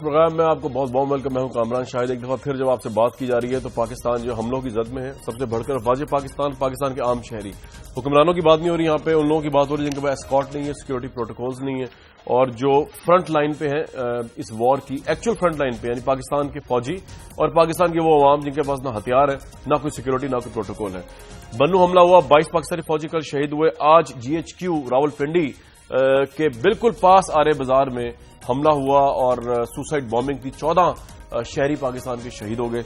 Programme میں آپ کو بہت بہت ویلکم. میں ہوں کامران شاہد. ایک دفعہ پھر جب آپ سے بات کی جا رہی ہے تو پاکستان جو حملوں کی زد میں ہے, سب سے بڑھ کر افواج پاکستان کے عام شہری, حکمرانوں کی بات نہیں ہو رہی, یہاں پہ ان لوگوں کی بات ہو رہی ہے جن کے پاس اسکارٹ نہیں ہے, سیکورٹی پروٹوکولز نہیں ہے, اور جو فرنٹ لائن پہ ہیں اس وار کی, ایکچوئل فرنٹ لائن پہ, یعنی پاکستان کے فوجی اور پاکستان کے وہ عوام جن کے پاس نہ ہتھیار ہے, نہ کوئی سیکورٹی, نہ کوئی پروٹوکول ہے. بنو حملہ ہوا, 22 پاکستانی فوجی کل شہید ہوئے. آج GHQ راولپنڈی کے بالکل پاس آرے بازار میں حملہ ہوا اور سوسائڈ بامبنگ کی. 14 شہری پاکستان کے شہید ہو گئے.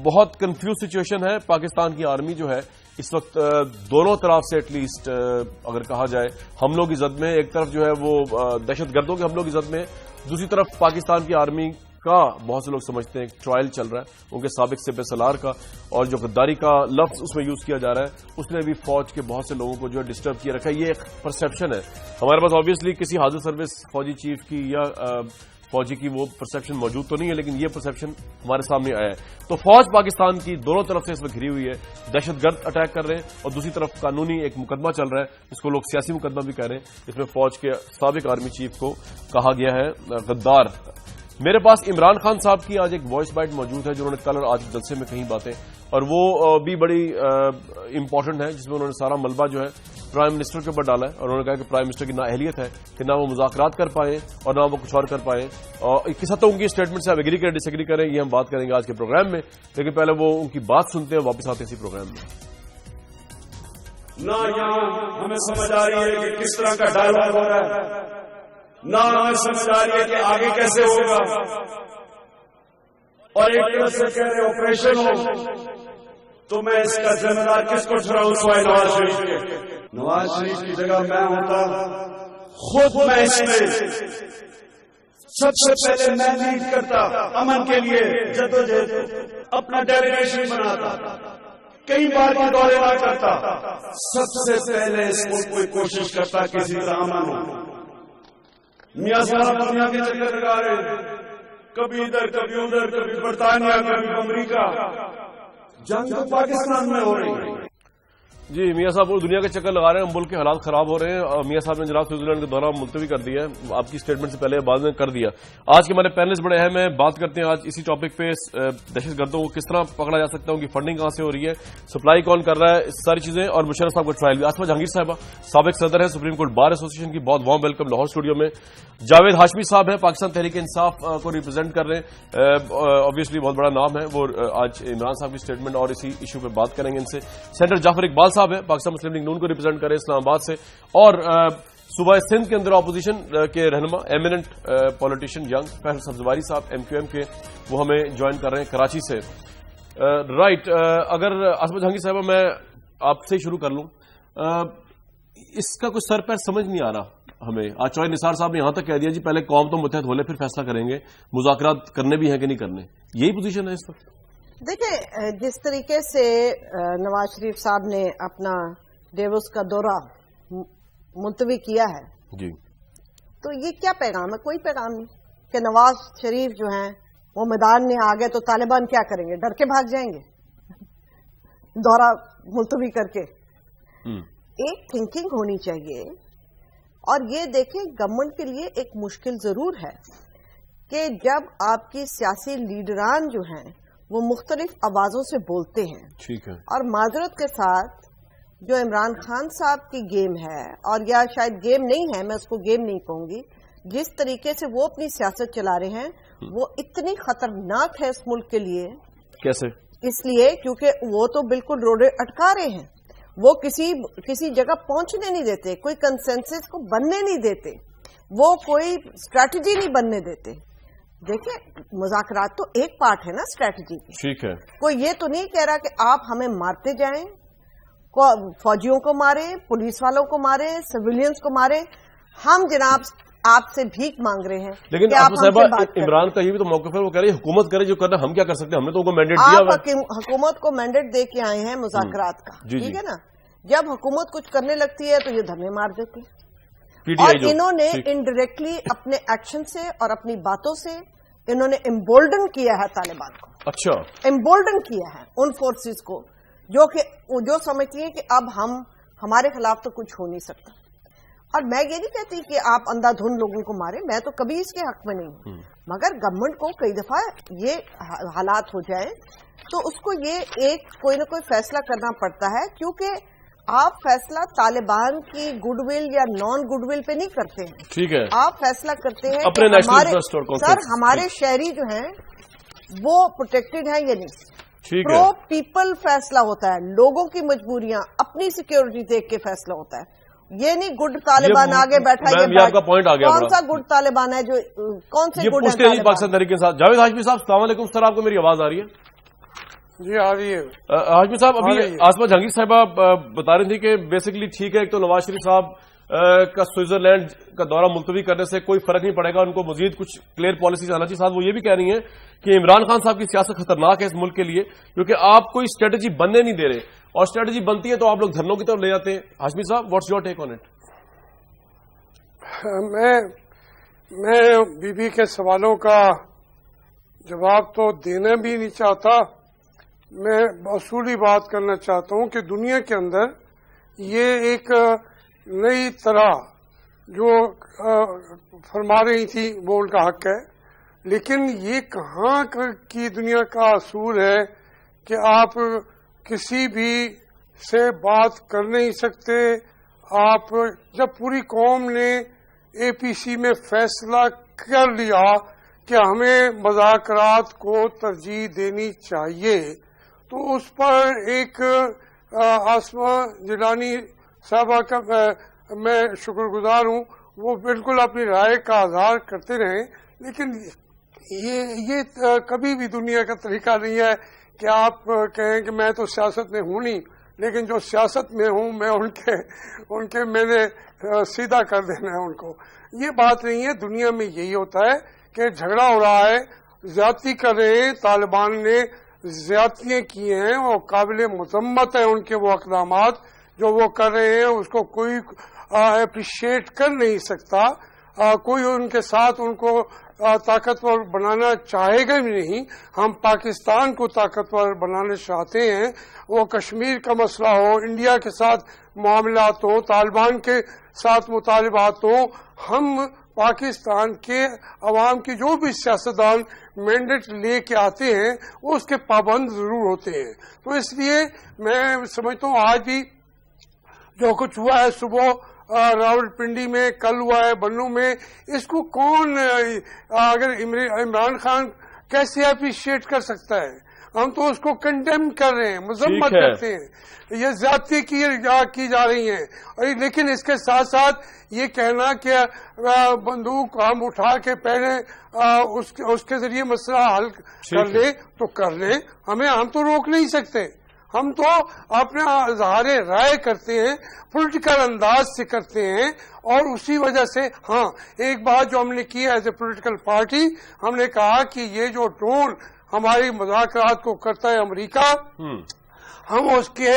بہت کنفیوز سچویشن ہے. پاکستان کی آرمی جو ہے اس وقت دونوں طرف سے ایٹ لیسٹ اگر کہا جائے حملوں کی زد میں. ایک طرف جو ہے وہ دہشت گردوں کے حملوں کی زد میں, دوسری طرف پاکستان کی آرمی کا بہت سے لوگ سمجھتے ہیں ٹرائل چل رہا ہے ان کے سابق سپہ سالار کا, اور جو غداری کا لفظ اس میں یوز کیا جا رہا ہے اس نے بھی فوج کے بہت سے لوگوں کو جو ہے ڈسٹرب کیا رکھا ہے. یہ ایک پرسپشن ہے ہمارے پاس. آبویسلی کسی حاضر سروس فوجی چیف کی یا فوجی کی وہ پرسپشن موجود تو نہیں ہے, لیکن یہ پرسپشن ہمارے سامنے آیا ہے. تو فوج پاکستان کی دونوں طرف سے اس میں گھری ہوئی ہے. دہشت گرد اٹیک کر رہے ہیں اور دوسری طرف قانونی ایک مقدمہ چل رہا ہے جس کو لوگ سیاسی مقدمہ بھی کہہ رہے ہیں. اس میں فوج کے سابق آرمی چیف کو کہا گیا ہے غدار. میرے پاس عمران خان صاحب کی آج ایک وائس بائٹ موجود ہے جو انہوں نے کل اور آج جلسے میں کہیں باتیں, اور وہ بھی بڑی امپورٹنٹ ہے, جس میں انہوں نے سارا ملبہ جو ہے پرائم منسٹر کے اوپر ڈالا ہے. اور انہوں نے کہا کہ پرائم منسٹر کی نااہلیت ہے کہ نہ وہ مذاکرات کر پائے اور نہ وہ کچھ اور کر پائے. اور کس حد تک ان کی اسٹیٹمنٹ سے آپ ایگری کریں ڈس ایگری کریں یہ ہم بات کریں گے آج کے پروگرام میں, لیکن پہلے وہ ان کی بات سنتے ہیں, واپس آتے ہیں اسی پروگرام میں. نہ یہاں ہمیں سمجھ آ رہی ہے کہ کس طرح کا ڈائیلاگ ہو رہا ہے, نہ ہمیں سمجھ آ رہی ہے کہ آگے کیسے ہوگا. اور ایک طرف سے کہہ رہے آپریشن ہو تو میں اس کا ذمہ دار کس کو ٹھہراؤں سوائے نواز شریف کے. نواز شریف کی جگہ میں ہوتا خود میں اس میں سب سے پہلے میں لیڈ کرتا, امن کے لیے جدوجہد, اپنا ڈیلیگیشن بناتا, کئی بار کے دورے نہ کرتا, سب سے پہلے اس ملک کو کوشش کرتا کسی طرح امن ہو. میاں صاحب دنیا کے چکر لگا رہے ہیں, کبھی ادھر کبھی ادھر, کبھی برطانیہ کبھی امریکہ. جنگ تو پاکستان میں ہو رہی ہے. جی میاں صاحب وہ دنیا کے چکر لگا رہے ہیں, ملک کے حالات خراب ہو رہے ہیں. میاں صاحب نے جناب سوئٹزرلینڈ کا دورہ ملتوی کر دیا ہے, آپ کی اسٹیٹمنٹ سے پہلے بعد میں کر دیا. آج کے ہمارے پینلسٹ بڑے اہم ہیں, بات کرتے ہیں آج اسی ٹاپک پہ. دہشت گردوں کو کس طرح پکڑا جا سکتا ہے, ان کی فنڈنگ کہاں سے ہو رہی ہے, سپلائی کون کر رہا ہے, ساری چیزیں, اور مشرف صاحب کا ٹرائل بھی. آصفہ جہانگیر صاحبہ سابق صدر ہے سپریم کورٹ بار ایسوسی ایشن کی, بہت وارم ویلکم لاہور اسٹوڈیو میں. جاوید ہاشمی صاحب ہیں, پاکستان تحریک انصاف کو ریپرزینٹ کر رہے ہیں, آبویسلی بہت بڑا نام ہے, وہ آج عمران صاحب کی اسٹیٹمنٹ اور اسی ایشو پہ بات کریں گے ان سے. سینیٹر جعفر اقبال صاحب ہیں, پاکستان مسلم لیگ نون کو ریپرزینٹ کر رہے ہیں اسلام آباد سے, اور صوبہ سندھ کے اندر اپوزیشن کے رہنما eminent politician young Faisal Sabzwari صاحب MQM کے, وہ ہمیں جوائن کر رہے ہیں کراچی سے. رائٹ, اگر آصفہ جہانگیر صاحبہ میں آپ سے شروع کر لوں, اس کا کچھ سر پیر سمجھ نہیں آ رہا ہمیں. آج چوہے نثار صاحب نے یہاں تک کہہ دیا جی پہلے قوم تو متحد ہو لے پھر فیصلہ کریں گے, مذاکرات کرنے بھی ہیں کہ نہیں کرنے. یہی پوزیشن ہے اس وقت. دیکھیں جس طریقے سے نواز شریف صاحب نے اپنا ڈیووس کا دورہ ملتوی کیا ہے جی, تو یہ کیا پیغام ہے؟ کوئی پیغام نہیں کہ نواز شریف جو ہیں وہ میدان میں آ گئے تو طالبان کیا کریں گے, ڈر کے بھاگ جائیں گے دورہ ملتوی کر کے. ایک تھنکنگ ہونی چاہیے. اور یہ دیکھیں گورنمنٹ کے لیے ایک مشکل ضرور ہے کہ جب آپ کی سیاسی لیڈران جو ہیں وہ مختلف آوازوں سے بولتے ہیں. ٹھیک ہے. اور معذرت کے ساتھ جو عمران خان صاحب کی گیم ہے, اور یا شاید گیم نہیں ہے, میں اس کو گیم نہیں کہوں گی, جس طریقے سے وہ اپنی سیاست چلا رہے ہیں وہ اتنی خطرناک ہے اس ملک کے لیے. کیسے؟ اس لیے کیونکہ وہ تو بالکل روڈے اٹکا رہے ہیں, وہ کسی جگہ پہنچنے نہیں دیتے, کوئی کنسنسس کو بننے نہیں دیتے, وہ کوئی اسٹریٹجی نہیں بننے دیتے. دیکھیں مذاکرات تو ایک پارٹ ہے نا اسٹریٹجی کی. ٹھیک ہے. کوئی یہ تو نہیں کہہ رہا کہ آپ ہمیں مارتے جائیں, فوجیوں کو ماریں, پولیس والوں کو ماریں, سویلینز کو ماریں. ہم جناب آپ سے بھیک مانگ رہے ہیں. لیکن عمران کا یہ بھی تو موقف ہے, وہ کہہ رہے ہیں حکومت کرے جو کرنا, ہم کیا کر سکتے ہیں, ہم نے تو ان کو مینڈیٹ دیا ہوا ہے. حکومت کو مینڈیٹ دے کے آئے ہیں مذاکرات کا, ٹھیک ہے نا. جب حکومت کچھ کرنے لگتی ہے تو یہ دھرنے مار دیتی ہے. اور انہوں نے انڈائریکٹلی اپنے ایکشن سے اور اپنی باتوں سے انہوں نے امبولڈن کیا ہے طالبان کو. اچھا, امبولڈن کیا ہے ان فورسز کو جو سمجھتی ہیں کہ اب ہمارے خلاف تو کچھ ہو نہیں سکتا. اور میں یہ نہیں کہتی کہ آپ اندھا دھند لوگوں کو ماریں، میں تو کبھی اس کے حق میں نہیں ہوں، مگر گورنمنٹ کو کئی دفعہ یہ حالات ہو جائے تو اس کو یہ ایک کوئی نہ کوئی فیصلہ کرنا پڑتا ہے، کیونکہ آپ فیصلہ طالبان کی گڈ ول یا نان گڈ ول پہ نہیں کرتے ہیں، ٹھیک ہے، آپ فیصلہ کرتے ہیں اپنے نیشنل انٹرسٹ اور سر ہمارے شہری جو ہیں وہ پروٹیکٹڈ ہیں یا نہیں، ٹھیک پرو ہے، پیپل فیصلہ ہوتا ہے، لوگوں کی مجبوریاں اپنی سیکیورٹی دیکھ کے فیصلہ ہوتا ہے، یہ نہیں گڈ طالبان آگے بیٹھا یہ آپ کا پوائنٹ آ گیا، کون سا گڈ طالبان ہے جو کون سے یہ گڈ پوچھتے ہیں پاکستان تحریک کے ساتھ. جاوید ہاشمی صاحب السلام علیکم. سر آپ کو میری آواز آ رہی ہے؟ جی آ رہی ہے. ہاشمی صاحب ابھی آسما جہانگیر صاحبہ بتا رہی تھی کہ بیسیکلی ٹھیک ہے، ایک تو نواز شریف صاحب کا سوئٹزرلینڈ کا دورہ ملتوی کرنے سے کوئی فرق نہیں پڑے گا، ان کو مزید کچھ کلیئر پالیسیز آنا چاہیے. ساتھ وہ یہ بھی کہہ رہی ہیں کہ عمران خان صاحب کی سیاست خطرناک ہے اس ملک کے لیے، کیونکہ آپ کوئی اسٹریٹجی بننے نہیں دے رہے، اور اسٹریٹجی بنتی ہے تو آپ لوگ دھرنوں کی طرف لے جاتے ہیں. ہاشمی صاحب what's your take on it? میں بی بی کے سوالوں کا جواب تو دینا بھی نہیں چاہتا. میں اصولی بات کرنا چاہتا ہوں کہ دنیا کے اندر یہ ایک نئی طرح جو فرما رہی تھی وہ ان کا حق ہے، لیکن یہ کہاں کی دنیا کا اصول ہے کہ آپ کسی بھی سے بات کر نہیں سکتے. آپ جب پوری قوم نے اے پی سی میں فیصلہ کر لیا کہ ہمیں مذاکرات کو ترجیح دینی چاہیے، تو اس پر ایک آسما جیلانی صاحبہ کا میں شکر گزار ہوں، وہ بالکل اپنی رائے کا اظہار کرتے رہے، لیکن یہ کبھی بھی دنیا کا طریقہ نہیں ہے کہ آپ کہیں کہ میں تو سیاست میں ہوں نہیں، لیکن جو سیاست میں ہوں میں ان کے میں نے سیدھا کر دینا ہے ان کو. یہ بات نہیں ہے. دنیا میں یہی ہوتا ہے کہ جھگڑا ہو رہا ہے، زیادتی کر رہے ہیں، طالبان نے زیادتیاں کی ہیں اور قابل مذمت ہے ان کے وہ اقدامات جو وہ کر رہے ہیں، اس کو کوئی اپریشیٹ کر نہیں سکتا. کوئی ان کے ساتھ ان کو طاقتور بنانا چاہے گا بھی نہیں. ہم پاکستان کو طاقتور بنانا چاہتے ہیں، وہ کشمیر کا مسئلہ ہو، انڈیا کے ساتھ معاملات ہو، طالبان کے ساتھ مطالبات ہو. ہم پاکستان کے عوام کی جو بھی سیاستدان مینڈیٹ لے کے آتے ہیں وہ اس کے پابند ضرور ہوتے ہیں. تو اس لیے میں سمجھتا ہوں آج بھی جو کچھ ہوا ہے صبح راول پنڈی میں، کل ہوا ہے بنو میں، اس کو کون اگر عمران خان کیسے اپریشیٹ کر سکتا ہے؟ ہم تو اس کو کنڈیم کر رہے ہیں، مذمت کرتے ہیں. یہ زیادتی کی جا رہی ہیں، لیکن اس کے ساتھ ساتھ یہ کہنا کہ بندوق ہم اٹھا کے پہلے اس کے ذریعے مسئلہ حل کر لیں تو کر لیں، ہم تو روک نہیں سکتے. ہم تو اپنا اظہار رائے کرتے ہیں، پولیٹیکل انداز سے کرتے ہیں، اور اسی وجہ سے ہاں ایک بات جو ہم نے کی ایز اے پولیٹیکل پارٹی، ہم نے کہا کہ یہ جو ڈرون ہماری مذاکرات کو کرتا ہے امریکہ، ہم اس کے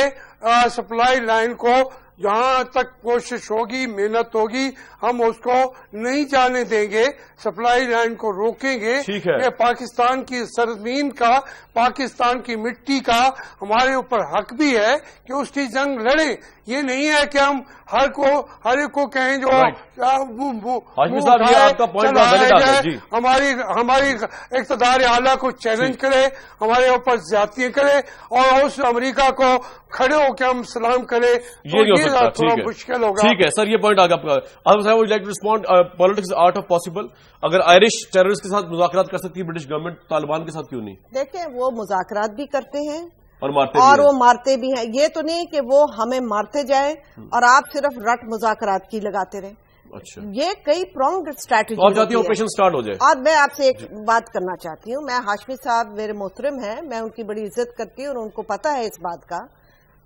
سپلائی لائن کو جہاں تک کوشش ہوگی، محنت ہوگی، ہم اس کو نہیں جانے دیں گے، سپلائی لائن کو روکیں گے. یہ پاکستان کی سرزمین کا، پاکستان کی مٹی کا ہمارے اوپر حق بھی ہے کہ اس کی جنگ لڑیں. یہ نہیں ہے کہ ہم ہر ایک کو کہیں جو ہماری اقتدار اعلیٰ کو چیلنج کرے، ہمارے اوپر زیادتیاں کرے، اور اس امریکہ کو کھڑے ہو کے ہم سلام کرے، یہ تھوڑا مشکل ہوگا. ٹھیک ہے سر، یہ پوائنٹ آگے آپ کا. Like to respond politics art of possible. اگر آئرش ٹیررسٹ کے ساتھ مذاکرات کر سکتی ہے برٹش گورنمنٹ، طالبان کے ساتھ کیوں نہیں؟ دیکھیں وہ مذاکرات بھی کرتے ہیں اور وہ مارتے بھی ہیں. یہ تو نہیں کہ وہ ہمیں مارتے جائیں اور آپ صرف رٹ مذاکرات کی لگاتے رہیں. اچھا، یہ کئی پرونگڈ اسٹریٹجی آپ چاہتی ہیں آپریشن سٹارٹ ہو جائے. اور میں آپ سے ایک بات کرنا چاہتی ہوں. میں ہاشمی صاحب میرے محترم ہیں، میں ان کی بڑی عزت کرتی ہوں اور ان کو پتہ ہے اس بات کا،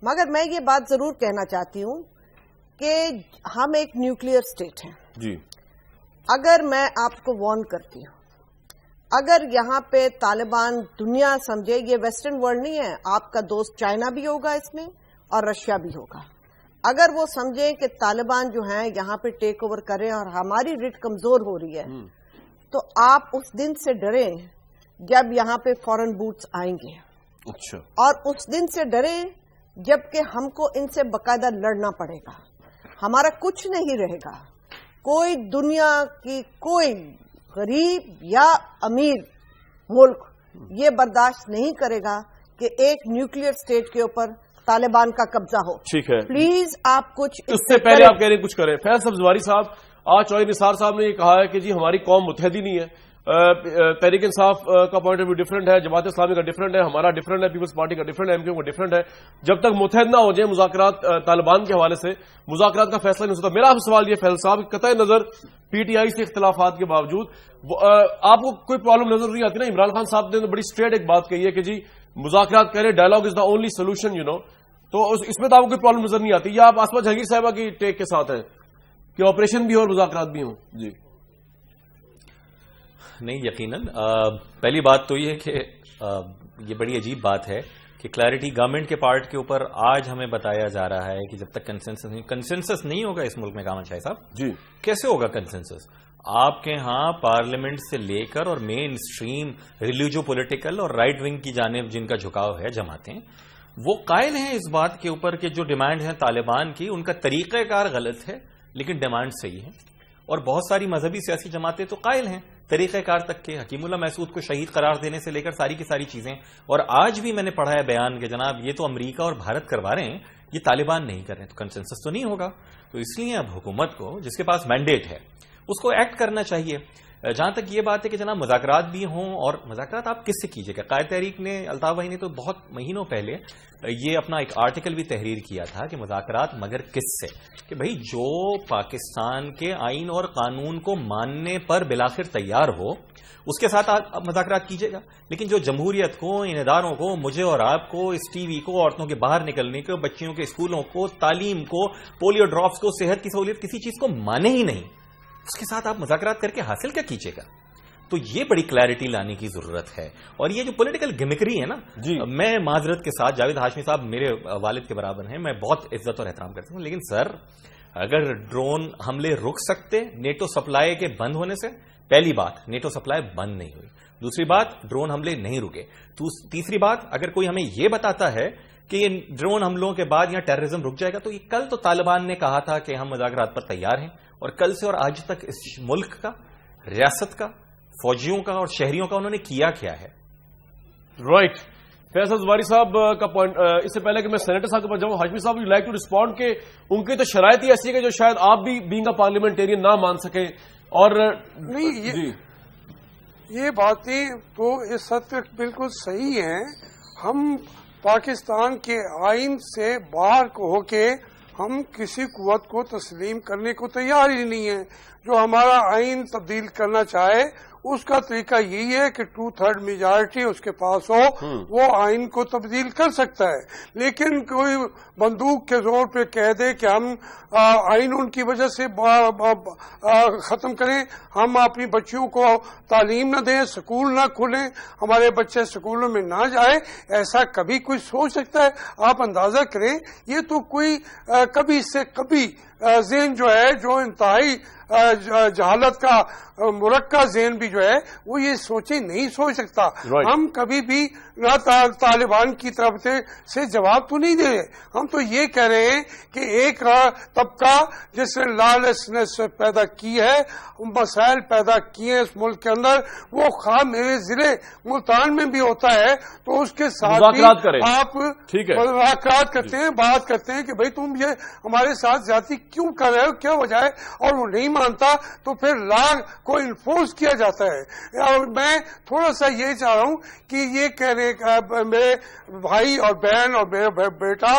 مگر میں یہ بات ضرور کہنا چاہتی ہوں کہ ہم ایک نیوکلیئر اسٹیٹ ہیں. جی، اگر میں آپ کو وارن کرتی ہوں، اگر یہاں پہ طالبان دنیا سمجھے یہ ویسٹرن ورلڈ نہیں ہے، آپ کا دوست چائنا بھی ہوگا اس میں اور رشیا بھی ہوگا، اگر وہ سمجھیں کہ طالبان جو ہیں یہاں پہ ٹیک اوور کریں اور ہماری ریٹ کمزور ہو رہی ہے، تو آپ اس دن سے ڈریں جب یہاں پہ فورن بوٹس آئیں گے. اچھا، اور اس دن سے ڈریں جب کہ ہم کو ان سے باقاعدہ لڑنا پڑے گا. ہمارا کچھ نہیں رہے گا. کوئی دنیا کی کوئی غریب یا امیر ملک یہ برداشت نہیں کرے گا کہ ایک نیوکلیئر اسٹیٹ کے اوپر طالبان کا قبضہ ہو. ٹھیک ہے, پلیز آپ کچھ اس سے پہلے آپ کہہ رہے ہیں کچھ کریں. فیض زواری صاحب, آج چوہدری نثار صاحب نے یہ کہا ہے کہ جی ہماری قوم متحد ہی نہیں ہے. تحریک انصاف کا پوائنٹ آف ویو ڈفرنٹ ہے, جماعت اسلامی کا ڈفرنٹ ہے, ہمارا ڈفرنٹ ہے, پیپلز پارٹی کا ڈفرنٹ ہے, ایم کیو کا ڈفرنٹ ہے. جب تک متحد نہ ہو جائیں مذاکرات طالبان کے حوالے سے, مذاکرات کا فیصلہ نہیں ہو سکتا. میرا آپ سوال یہ فیض صاحب, قطع نظر پی ٹی آئی سے اختلافات کے باوجود آپ کو کوئی پرابلم نظر نہیں آتی نا؟ عمران خان صاحب نے بڑی اسٹریٹ ایک بات کہی ہے کہ جی مذاکرات کریں, dialogue is the only solution, تو اس میں تو آپ کو کوئی پرابلم نظر نہیں آتی. یا آپ آسما جہانگیر صاحبہ کی ٹیک کے ساتھ ہیں کہ آپریشن بھی ہو اور مذاکرات بھی ہوں؟ جی نہیں, یقیناً پہلی بات تو یہ ہے کہ یہ بڑی عجیب بات ہے کہ کلیئرٹی گورنمنٹ کے پارٹ کے اوپر آج ہمیں بتایا جا رہا ہے کہ جب تک کنسنسس نہیں ہوگا اس ملک میں. کامن شاہ صاحب جی کیسے ہوگا کنسنسس؟ آپ کے ہاں پارلیمنٹ سے لے کر اور مین اسٹریم ریلیجو پولیٹیکل اور رائٹ ونگ کی جانب جن کا جھکاؤ ہے جماعتیں, وہ قائل ہیں اس بات کے اوپر کہ جو ڈیمانڈ ہے طالبان کی, ان کا طریقہ کار غلط ہے لیکن ڈیمانڈ صحیح ہے. اور بہت ساری مذہبی سیاسی جماعتیں تو قائل ہیں طریقہ کار تک کے. حکیم اللہ محسود کو شہید قرار دینے سے لے کر ساری کی ساری چیزیں. اور آج بھی میں نے پڑھا ہے بیان کہ جناب یہ تو امریکہ اور بھارت کروا رہے ہیں, یہ طالبان نہیں کر رہے, تو کنسنسس تو نہیں ہوگا. تو اس لیے اب حکومت کو, جس کے پاس مینڈیٹ ہے, اس کو ایکٹ کرنا چاہیے. جہاں تک یہ بات ہے کہ جناب مذاکرات بھی ہوں, اور مذاکرات آپ کس سے کیجیے گا؟ قائد تحریک نے, الطاف بھائی نے تو بہت مہینوں پہلے یہ اپنا ایک آرٹیکل بھی تحریر کیا تھا کہ مذاکرات مگر کس سے, کہ بھئی جو پاکستان کے آئین اور قانون کو ماننے پر بالآخر تیار ہو اس کے ساتھ آپ مذاکرات کیجیے گا. لیکن جو جمہوریت کو, ان اداروں کو, مجھے اور آپ کو, اس ٹی وی کو, عورتوں کے باہر نکلنے کو, بچیوں کے اسکولوں کو, تعلیم کو, پولیو ڈراپس کو, صحت کی سہولیت, کسی چیز کو مانے ہی نہیں, اس کے ساتھ آپ مذاکرات کر کے حاصل کیا کیجیے گا؟ تو یہ بڑی کلیئرٹی لانے کی ضرورت ہے. اور یہ جو پولیٹیکل گمکری ہے نا, میں معذرت کے ساتھ, جاوید ہاشمی صاحب میرے والد کے برابر ہیں, میں بہت عزت اور احترام کرتا ہوں, لیکن سر اگر ڈرون حملے رک سکتے نیٹو سپلائی کے بند ہونے سے, پہلی بات نیٹو سپلائی بند نہیں ہوئی, دوسری بات ڈرون حملے نہیں رکے, تیسری بات اگر کوئی ہمیں یہ بتاتا ہے کہ یہ ڈرون حملوں کے بعد یہاں ٹیررزم رک جائے گا, تو یہ کل تو طالبان نے کہا تھا کہ ہم مذاکرات پر تیار ہیں, اور کل سے اور آج تک اس ملک کا, ریاست کا, فوجیوں کا اور شہریوں کا انہوں نے کیا ہے. رائٹ. فیصل زواری صاحب کا پوائنٹ, اس سے پہلے کہ میں سینیٹر صاحب کے پاس جاؤں, ہاشمی صاحب یو لائک ٹو ریسپونڈ کہ ان کی تو شرائط ہی ایسی ہے کہ جو شاید آپ بھی بینگ اے پارلیمنٹیرین نہ مان سکیں. اور نہیں, یہ باتیں تو اس حد تک بالکل صحیح ہیں. ہم پاکستان کے آئین سے باہر ہو کے ہم کسی قوت کو تسلیم کرنے کو تیار ہی نہیں ہیں. جو ہمارا آئین تبدیل کرنا چاہے اس کا طریقہ یہی ہے کہ 2/3 میجارٹی اس کے پاس ہو, وہ آئین کو تبدیل کر سکتا ہے. لیکن کوئی بندوق کے زور پہ کہہ دے کہ ہم آئین ان کی وجہ سے ختم کریں, ہم اپنی بچیوں کو تعلیم نہ دیں, سکول نہ کھولیں, ہمارے بچے سکولوں میں نہ جائیں, ایسا کبھی کوئی سوچ سکتا ہے؟ آپ اندازہ کریں, یہ تو کوئی کبھی سے کبھی ذہن جو ہے, جو انتہائی جہالت کا مرکب ذہن بھی جو ہے وہ یہ نہیں سوچ سکتا. ہم کبھی بھی نہ طالبان کی طرف سے جواب تو نہیں دے رہے, ہم تو یہ کہہ رہے ہیں کہ ایک طبقہ جس نے لالسنس پیدا کی ہے, مسائل پیدا کیے ہیں اس ملک کے اندر, وہ خواہ میرے ضلع ملتان میں بھی ہوتا ہے, تو اس کے ساتھ بھی آپ مذاکرات کرتے ہیں, بات کرتے ہیں کہ بھئی تم یہ ہمارے ساتھ زیادتی کیوں کر رہے ہو, کیا وجہ ہے, اور وہ نہیں مانتا تو پھر لا کو انفورس کیا جاتا ہے. اور میں تھوڑا سا یہ چاہ رہا ہوں کہ یہ کہہ رہے ہیں میرے بھائی اور بہن اور میرا بیٹا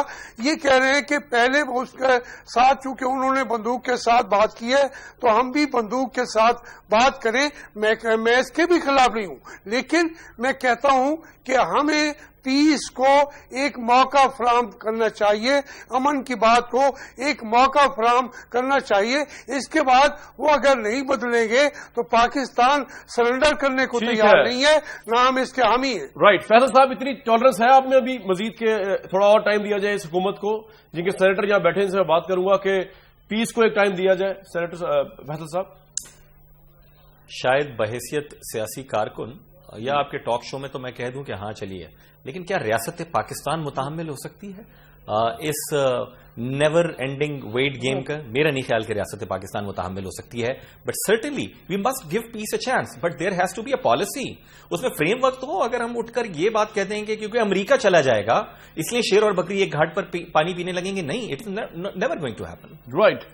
یہ کہہ رہے ہیں کہ پہلے اس کے ساتھ چونکہ انہوں نے بندوق کے ساتھ بات کی ہے تو ہم بھی بندوق کے ساتھ بات کریں. میں اس کے بھی خلاف نہیں ہوں, لیکن میں کہتا ہوں کہ ہمیں پیس کو ایک موقع فراہم کرنا چاہیے, امن کی بات کو ایک موقع فراہم کرنا چاہیے. اس کے بعد وہ اگر نہیں بدلیں گے تو پاکستان سرنڈر کرنے کو تیار نہیں ہے, نہ ہم اس کے حامی ہیں. رائٹ. فیصل صاحب اتنی ٹالرنس ہے آپ میں ابھی مزید کے تھوڑا اور ٹائم دیا جائے اس حکومت کو, جن کے سینیٹر یہاں بیٹھے ان سے میں بات کروں گا کہ پیس کو ایک ٹائم دیا جائے. سینیٹر فیصل صاحب, شاید بحیثیت سیاسی کارکن یا آپ کے ٹاک شو میں تو میں کہہ دوں کہ ہاں چلیے، لیکن کیا ریاست پاکستان متحمل ہو سکتی ہے اس نیور اینڈنگ ویٹ گیم کا؟ میرا نہیں خیال کہ ریاست پاکستان متحمل ہو سکتی ہے، but certainly we must give peace a chance, but there has to be a policy, اس میں فریم ورک تو ہو۔ اگر ہم اٹھ کر یہ بات کہتے ہیں کہ کیونکہ امریکہ چلا جائے گا اس لیے شیر اور بکری ایک گھاٹ پر پانی پینے لگیں گے، نہیں، it is never going to happen. Right,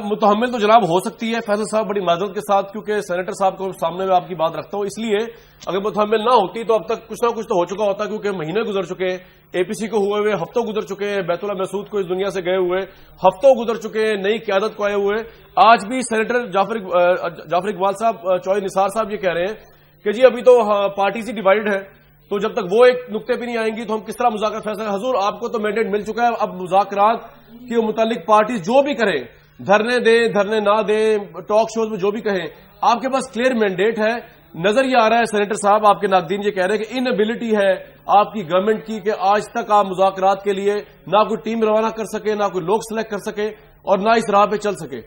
متحمل تو جناب ہو سکتی ہے فیصل صاحب بڑی معذرت کے ساتھ، کیونکہ سینیٹر صاحب کو سامنے میں آپ کی بات رکھتا ہوں، اس لیے اگر متحمل نہ ہوتی تو اب تک کچھ نہ کچھ تو ہو چکا ہوتا، کیونکہ مہینے گزر چکے ہیں، اے پی سی کو ہوئے ہوئے ہفتوں گزر چکے ہیں، بیت اللہ محسود کو اس دنیا سے گئے ہوئے ہفتوں گزر چکے ہیں، نئی قیادت کو آئے ہوئے۔ آج بھی سینیٹر جعفر اقبال صاحب، چوہے نثار صاحب یہ کہہ رہے ہیں کہ جی ابھی تو پارٹی سی ڈیوائیڈ ہے، تو جب تک وہ ایک نقطے پہ نہیں آئیں گی تو ہم کس طرح مذاکرات فیصلہ کریں؟ حضور آپ کو تو مینڈیٹ مل چکا ہے، اب مذاکرات کے متعلق پارٹی جو بھی کریں، دھرنے دیں دھرنے نہ دیں، ٹاک شوز میں جو بھی کہیں، آپ کے پاس کلیئر مینڈیٹ ہے۔ نظر یہ آ رہا ہے سینیٹر صاحب، آپ کے ناقدین یہ کہہ رہے ہیں کہ انیبلٹی ہے آپ کی گورنمنٹ کی کہ آج تک آپ مذاکرات کے لیے نہ کوئی ٹیم روانہ کر سکے، نہ کوئی لوگ سلیکٹ کر سکے، اور نہ اس راہ پہ چل سکے۔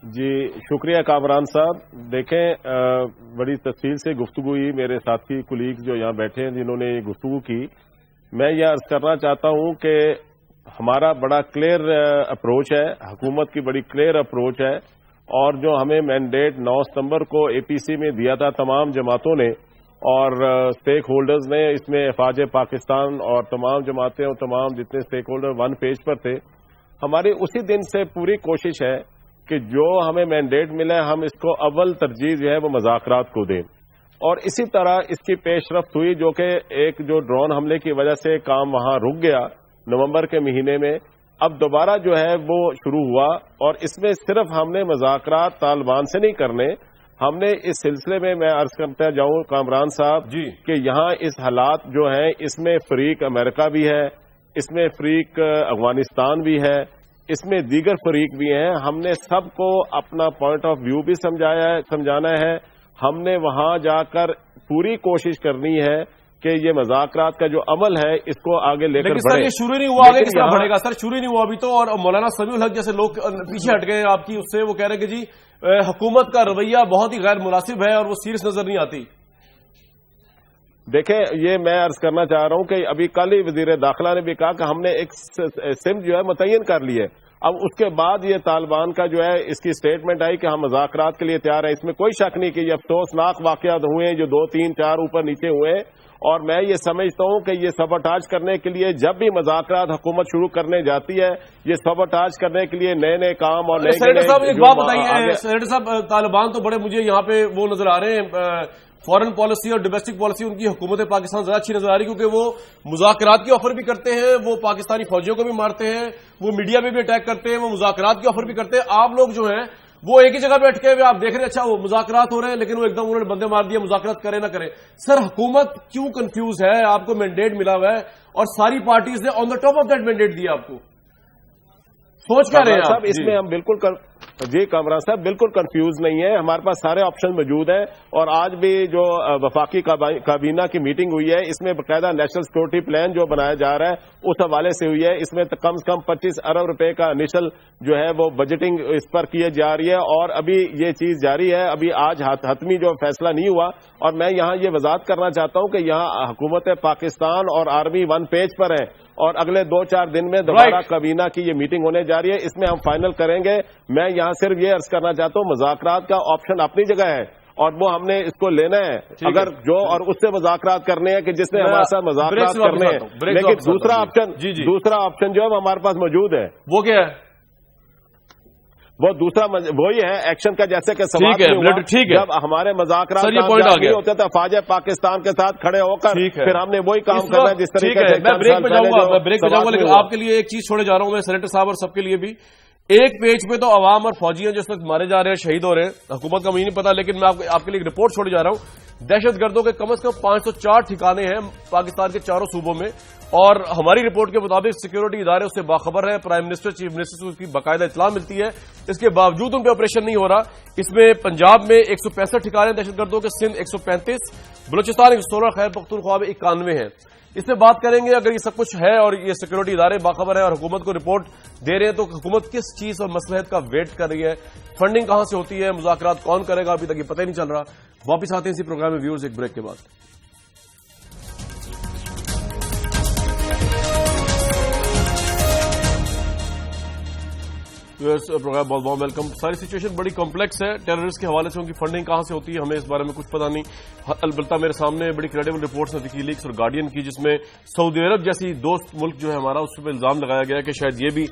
جی شکریہ کامران صاحب۔ دیکھیں بڑی تفصیل سے گفتگو ہوئی، میرے ساتھی کولیگز جو یہاں بیٹھے ہیں جنہوں نے یہ گفتگو کی، میں یہ عرض کرنا چاہتا ہوں کہ ہمارا بڑا کلیئر اپروچ ہے، حکومت کی بڑی کلیئر اپروچ ہے، اور جو ہمیں مینڈیٹ 9 ستمبر کو اے پی سی میں دیا تھا تمام جماعتوں نے اور اسٹیک ہولڈرز نے، اس میں افواج پاکستان اور تمام جماعتیں اور تمام جتنے اسٹیک ہولڈر ون پیج پر تھے، ہماری اسی دن سے پوری کوشش ہے کہ جو ہمیں مینڈیٹ ملا ہم اس کو اول ترجیح جو ہے وہ مذاکرات کو دیں، اور اسی طرح اس کی پیش رفت ہوئی، جو کہ ایک جو ڈرون حملے کی وجہ سے کام وہاں رک گیا نومبر کے مہینے میں، اب دوبارہ جو ہے وہ شروع ہوا، اور اس میں صرف ہم نے مذاکرات طالبان سے نہیں کرنے، ہم نے اس سلسلے میں عرض کرتا جاؤں کامران صاحب جی کہ یہاں اس حالات جو ہیں اس میں فریق امریکہ بھی ہے، اس میں فریق افغانستان بھی ہے، اس میں دیگر فریق بھی ہیں، ہم نے سب کو اپنا پوائنٹ آف ویو بھی سمجھانا ہے، ہم نے وہاں جا کر پوری کوشش کرنی ہے کہ یہ مذاکرات کا جو عمل ہے اس کو آگے لے کر لیکن سر یہ شروع نہیں ہوا، آگے کس طرح بڑھے گا؟ سر شروع نہیں ہوا ابھی تو، اور مولانا سمیع الحق جیسے لوگ پیچھے ہٹ گئے آپ کی اس سے، وہ کہہ رہے کہ جی حکومت کا رویہ بہت ہی غیر مناسب ہے اور وہ سیریس نظر نہیں آتی۔ دیکھیں یہ میں عرض کرنا چاہ رہا ہوں کہ ابھی کل ہی وزیر داخلہ نے بھی کہا کہ ہم نے ایک سمت جو ہے متعین کر لی ہے، اب اس کے بعد یہ طالبان کا جو ہے اس کی سٹیٹمنٹ آئی کہ ہم مذاکرات کے لیے تیار ہیں، اس میں کوئی شک نہیں کہ یہ افسوسناک واقعات ہوئے ہیں جو 2 3 4 اوپر نیچے ہوئے ہیں، اور میں یہ سمجھتا ہوں کہ یہ سبوٹاج کرنے کے لیے جب بھی مذاکرات حکومت شروع کرنے جاتی ہے، یہ سبوٹاج کرنے کے لیے نئے کام اور سینیٹر صاحب ایک بات بتائیے، سینیٹر صاحب طالبان تو بڑے مجھے یہاں پہ وہ نظر آ رہے ہیں، فورن پالیسی اور ڈومیسٹک پالیسی ان کی حکومت پاکستان زیادہ اچھی نظر آ رہی، کیونکہ وہ مذاکرات کی آفر بھی کرتے ہیں، وہ پاکستانی فوجیوں کو بھی مارتے ہیں، وہ میڈیا پہ بھی اٹیک کرتے ہیں، وہ مذاکرات کی آفر بھی کرتے ہیں۔ آپ لوگ جو ہیں وہ ایک ہی جگہ پہ اٹکے ہوئے آپ دیکھ رہے ہیں، اچھا وہ مذاکرات ہو رہے ہیں لیکن وہ ایک دم انہوں نے بندے مار دیا، مذاکرات کرے نہ کرے۔ سر حکومت کیوں کنفیوز ہے؟ آپ کو مینڈیٹ ملا ہوا ہے اور ساری پارٹیز نے on the top of that mandate دیا آپ کو، سوچ کیا رہے ہیں صاحب؟ اس میں ہم بالکل جی کامران صاحب بالکل کنفیوز نہیں ہے، ہمارے پاس سارے آپشن موجود ہیں، اور آج بھی جو وفاقی کابینہ کی میٹنگ ہوئی ہے اس میں باقاعدہ نیشنل سیکورٹی پلان جو بنایا جا رہا ہے اس حوالے سے ہوئی ہے، اس میں کم سے کم 25 ارب روپے کا انیشل جو ہے وہ بجٹنگ اس پر کی جا رہی ہے، اور ابھی یہ چیز جاری ہے، ابھی آج حتمی جو فیصلہ نہیں ہوا، اور میں یہاں یہ وضاحت کرنا چاہتا ہوں کہ یہاں حکومت پاکستان اور آرمی ون پیج پر ہے، اور اگلے 2-4 دن میں دوبارہ کابینہ کی یہ میٹنگ ہونے جا رہی ہے، اس میں ہم فائنل کریں گے۔ میں یہاں صرف یہ عرض کرنا چاہتا ہوں مذاکرات کا آپشن اپنی جگہ ہے، اور وہ ہم نے اس کو لینا ہے، اگر جو اور اس سے مذاکرات کرنے ہیں کہ جس نے ہمارے ساتھ مذاکرات کرنے ہیں، لیکن دوسرا آپشن جو ہے وہ ہمارے پاس موجود ہے، وہ کیا ہے؟ وہ دوسرا وہی ہے ایکشن کا، جیسے کہ ٹھیک ہے جب ہمارے مذاکرات ہوتے تھے فوج پاکستان کے ساتھ کھڑے ہو کر، پھر ہم نے وہی کام کرنا ہے جس طریقے سے۔ میں بریک پہ جاؤں گا لیکن آپ کے لیے ایک چیز چھوڑے جا رہا ہوں میں سینیٹر صاحب اور سب کے لیے بھی، ایک پیج پہ تو عوام اور فوجی ہیں جو اس وقت مارے جا رہے ہیں، شہید ہو رہے ہیں، حکومت کا مجھے نہیں پتا، لیکن میں آپ کے لیے ایک رپورٹ چھوڑے جا رہا ہوں، دہشت گردوں کے کم از کم 504 ٹھکانے ہیں پاکستان کے 4 صوبوں میں، اور ہماری رپورٹ کے مطابق سیکیورٹی ادارے اس سے باخبر ہے، پرائم منسٹر چیف منسٹر سے اس کی باقاعدہ اطلاع ملتی ہے، اس کے باوجود ان پہ آپریشن نہیں ہو رہا۔ اس میں پنجاب میں 165 ٹھکانے دہشت گردوں کے، سندھ 135، بلوچستان 116، خیبر پختونخوا میں 91 ہیں۔ اس میں بات کریں گے، اگر یہ سب کچھ ہے اور یہ سیکورٹی ادارے باخبر ہے اور حکومت کو رپورٹ دے رہے ہیں، تو حکومت کس چیز اور مصلحت کا ویٹ کر رہی ہے؟ فنڈنگ کہاں سے ہوتی ہے؟ مذاکرات کون کرے گا؟ ابھی تک یہ پتہ ہی نہیں چل رہا۔ واپس آتے ہیں اسی پروگرام میں ویورز ایک بریک کے بعد. پروگرام بہت بہت ویلکم. ساری سچویشن بڑی کمپلیکس ہے. ٹیررسٹ کے حوالے سے ان کی فنڈنگ کہاں سے ہوتی ہے ہمیں اس بارے میں کچھ پتا نہیں. البتہ میرے سامنے بڑی کریڈیبل رپورٹس ہیں ویکیلیکس اور گارڈین کی, جس میں سعودی عرب جیسی دوست ملک جو ہے ہمارا, اس پہ الزام لگایا گیا کہ شاید یہ بھی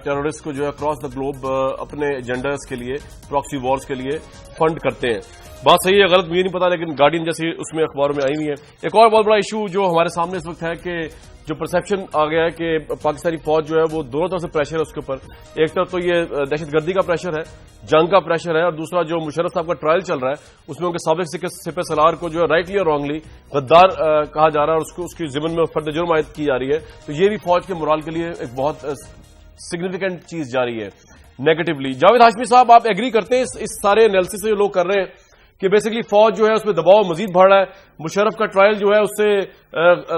ٹیررسٹ کو جو ہے اکراس دا گلوب اپنے ایجنڈاز کے لیے, پراکسی وارز کے لیے فنڈ کرتے ہیں. بات صحیح ہے غلط مجھے نہیں پتا, لیکن گارڈین جیسی اس میں اخباروں میں آئی ہوئی ہے. ایک اور بہت بڑا ایشو جو ہمارے سامنے اس وقت ہے کہ جو پرسپشن آ گیا ہے کہ پاکستانی فوج جو ہے وہ دونوں طرف سے پریشر ہے اس کے اوپر. ایک طرف تو یہ دہشت گردی کا پریشر ہے, جنگ کا پریشر ہے, اور دوسرا جو مشرف صاحب کا ٹرائل چل رہا ہے اس میں ان کے سابق سپہ سالار کو جو ہے رائٹلی اور رانگلی غدار کہا جا رہا ہے اور اس کی ضمن میں فرد جرم عائد کی جا رہی ہے. تو یہ بھی فوج کے مورال کے لیے ایک بہت سگنیفیکینٹ چیز جاری ہے نیگیٹولی. جاوید ہاشمی صاحب, آپ ایگری کرتے ہیں اس سارے انالیسس سے جو لوگ کر رہے ہیں کہ بیسیکلی فوج جو ہے اس پہ دباؤ مزید بڑھ رہا ہے, مشرف کا ٹرائل جو ہے اس سے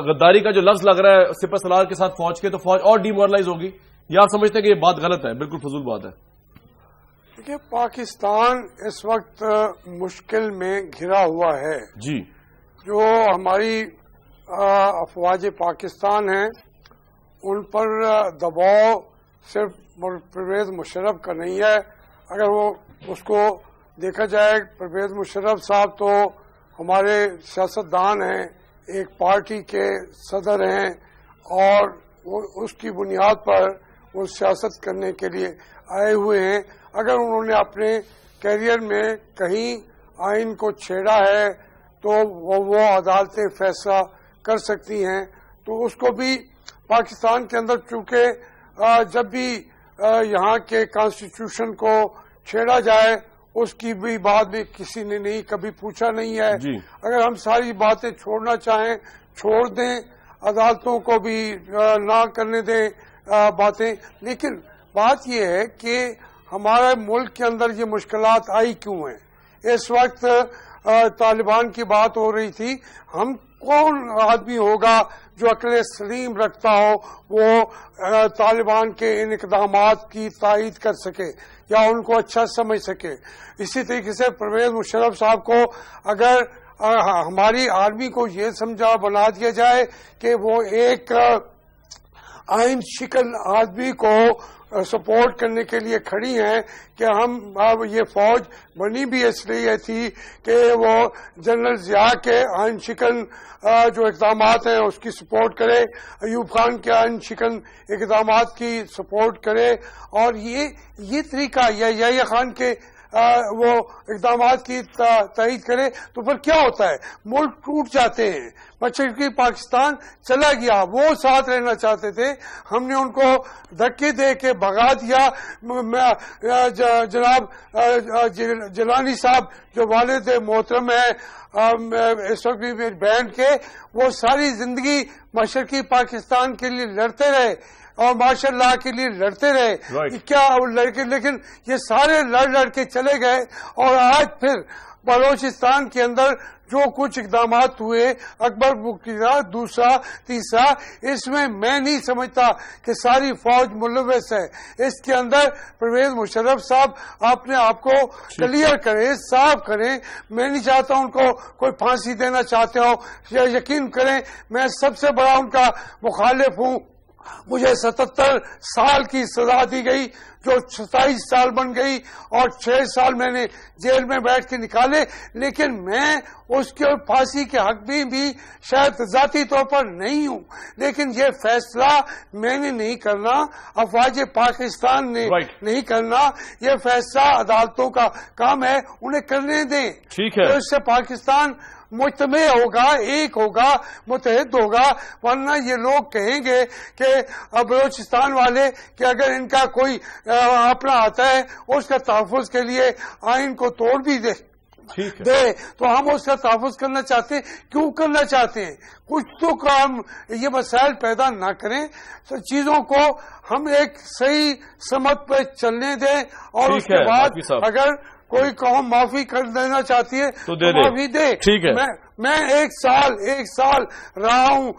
غداری کا جو لفظ لگ رہا ہے سپہ سالار کے ساتھ فوج کے, تو فوج اور ڈی مورلائز ہوگی, یا آپ سمجھتے ہیں کہ یہ بات غلط ہے, بالکل فضول بات ہے؟ دیکھیے, پاکستان اس وقت مشکل میں گھرا ہوا ہے. جی, جو ہماری افواج پاکستان ہیں ان پر دباؤ صرف پرویز مشرف کا نہیں ہے. اگر وہ اس کو دیکھا جائے, پرویز مشرف صاحب تو ہمارے سیاستدان ہیں, ایک پارٹی کے صدر ہیں, اور وہ اس کی بنیاد پر وہ سیاست کرنے کے لیے آئے ہوئے ہیں. اگر انہوں نے اپنے کیریئر میں کہیں آئین کو چھیڑا ہے تو وہ عدالتیں فیصلہ کر سکتی ہیں. تو اس کو بھی پاکستان کے اندر, چونکہ جب بھی یہاں کے کانسٹیٹیوشن کو چھیڑا جائے اس کی بھی بات بھی کسی نے نہیں کبھی پوچھا نہیں ہے. جی, اگر ہم ساری باتیں چھوڑنا چاہیں چھوڑ دیں, عدالتوں کو بھی نہ کرنے دیں باتیں. لیکن بات یہ ہے کہ ہمارے ملک کے اندر یہ مشکلات آئی کیوں ہیں. اس وقت طالبان کی بات ہو رہی تھی. ہم کون آدمی ہوگا جو عقل سلیم رکھتا ہو وہ طالبان کے ان اقدامات کی تائید کر سکے یا ان کو اچھا سمجھ سکے. اسی طریقے سے پرویز مشرف صاحب کو اگر ہماری آرمی کو یہ سمجھا بنا دیا جائے کہ وہ ایک آئین شکن آدمی کو سپورٹ کرنے کے لیے کھڑی ہیں, کہ ہم یہ فوج بنی بھی اس لیے تھی کہ وہ جنرل ضیاء کے آئین شکن جو اقدامات ہیں اس کی سپورٹ کرے, ایوب خان کے آئین شکن اقدامات کی سپورٹ کرے, اور یہ طریقہ یا یحییٰ خان کے وہ اقدامات کی تائید کرے, تو پھر کیا ہوتا ہے, ملک ٹوٹ جاتے ہیں. مشرقی پاکستان چلا گیا, وہ ساتھ رہنا چاہتے تھے, ہم نے ان کو دھکے دے کے بھگا دیا. جناب جیلانی صاحب جو والد محترم ہیں اس وقت بھی بینڈ کے, وہ ساری زندگی مشرقی پاکستان کے لیے لڑتے رہے اور ماشاء اللہ کے لیے لڑتے رہے. کیا لڑکے, لیکن یہ سارے لڑ کے چلے گئے, اور آج پھر بلوچستان کے اندر جو کچھ اقدامات ہوئے, اکبر بکرا دوسرا تیسرا, اس میں میں نہیں سمجھتا کہ ساری فوج ملوث ہے. اس کے اندر پرویز مشرف صاحب اپنے آپ کو کلیئر کریں, صاف کریں. میں نہیں چاہتا ان کو کوئی پھانسی دینا چاہتے ہو, یقین کریں میں سب سے بڑا ان کا مخالف ہوں. مجھے 77 سال کی سزا دی گئی جو 27 سال بن گئی, اور 6 سال میں نے جیل میں بیٹھ کے نکالے, لیکن میں اس کے پھانسی کے حق بھی شاید ذاتی طور پر نہیں ہوں. لیکن یہ فیصلہ میں نے نہیں کرنا, افواج پاکستان نے نہیں کرنا, یہ فیصلہ عدالتوں کا کام ہے, انہیں کرنے دیں. ٹھیک ہے, تو اس سے پاکستان مجتمع ہوگا, ایک ہوگا, متحد ہوگا. ورنہ یہ لوگ کہیں گے کہ بلوچستان والے کہ اگر ان کا کوئی اپنا آتا ہے اس کا تحفظ کے لیے آئین کو توڑ بھی دے تو ہم اس کا تحفظ کرنا چاہتے ہیں. کیوں کرنا چاہتے ہیں؟ کچھ تو کام یہ مسائل پیدا نہ کریں, تو چیزوں کو ہم ایک صحیح سمت پہ چلنے دیں, اور اس کے بعد اگر کوئی قوم معافی کر دینا چاہتی ہے تو معافی دے. میں ایک سال رہا ہوں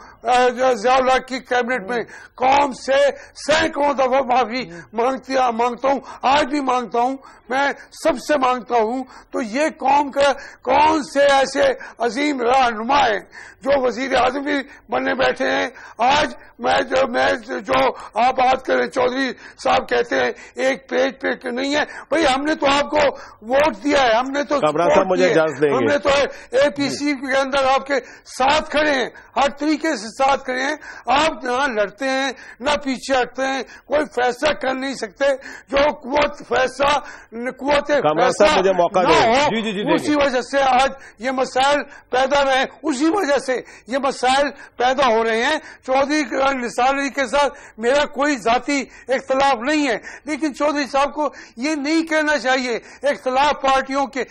ضیاء الحق کی کیبنٹ میں، قوم سے سینکڑوں دفعہ معافی مانگتا ہوں، آج بھی مانگتا ہوں، میں سب سے مانگتا ہوں. تو یہ قوم کا کون سے ایسے عظیم رہنما ہیں جو وزیر اعظم بھی بننے بیٹھے ہیں؟ آج جو آپ بات کریں، چودھری صاحب کہتے ہیں ایک پیج پہ نہیں ہے. بھئی ہم نے تو آپ کو ووٹ دیا ہے، ہم نے تو ہم نے تو اے پی سی کے اندر آپ کے ساتھ کھڑے ہیں، ہر طریقے سے ساتھ کھڑے ہیں. آپ نہ لڑتے ہیں نہ پیچھے ہٹتے ہیں، کوئی فیصلہ کر نہیں سکتے جو قوت فیصلہ مجھے موقع نہ ہو. اسی وجہ سے آج یہ مسائل پیدا رہے، اسی وجہ سے یہ مسائل پیدا ہو رہے ہیں. چودھری نثار علی کے ساتھ میرا کوئی ذاتی اختلاف نہیں ہے، لیکن چودھری صاحب کو یہ نہیں کہنا چاہیے. اختلاف پارٹیوں کے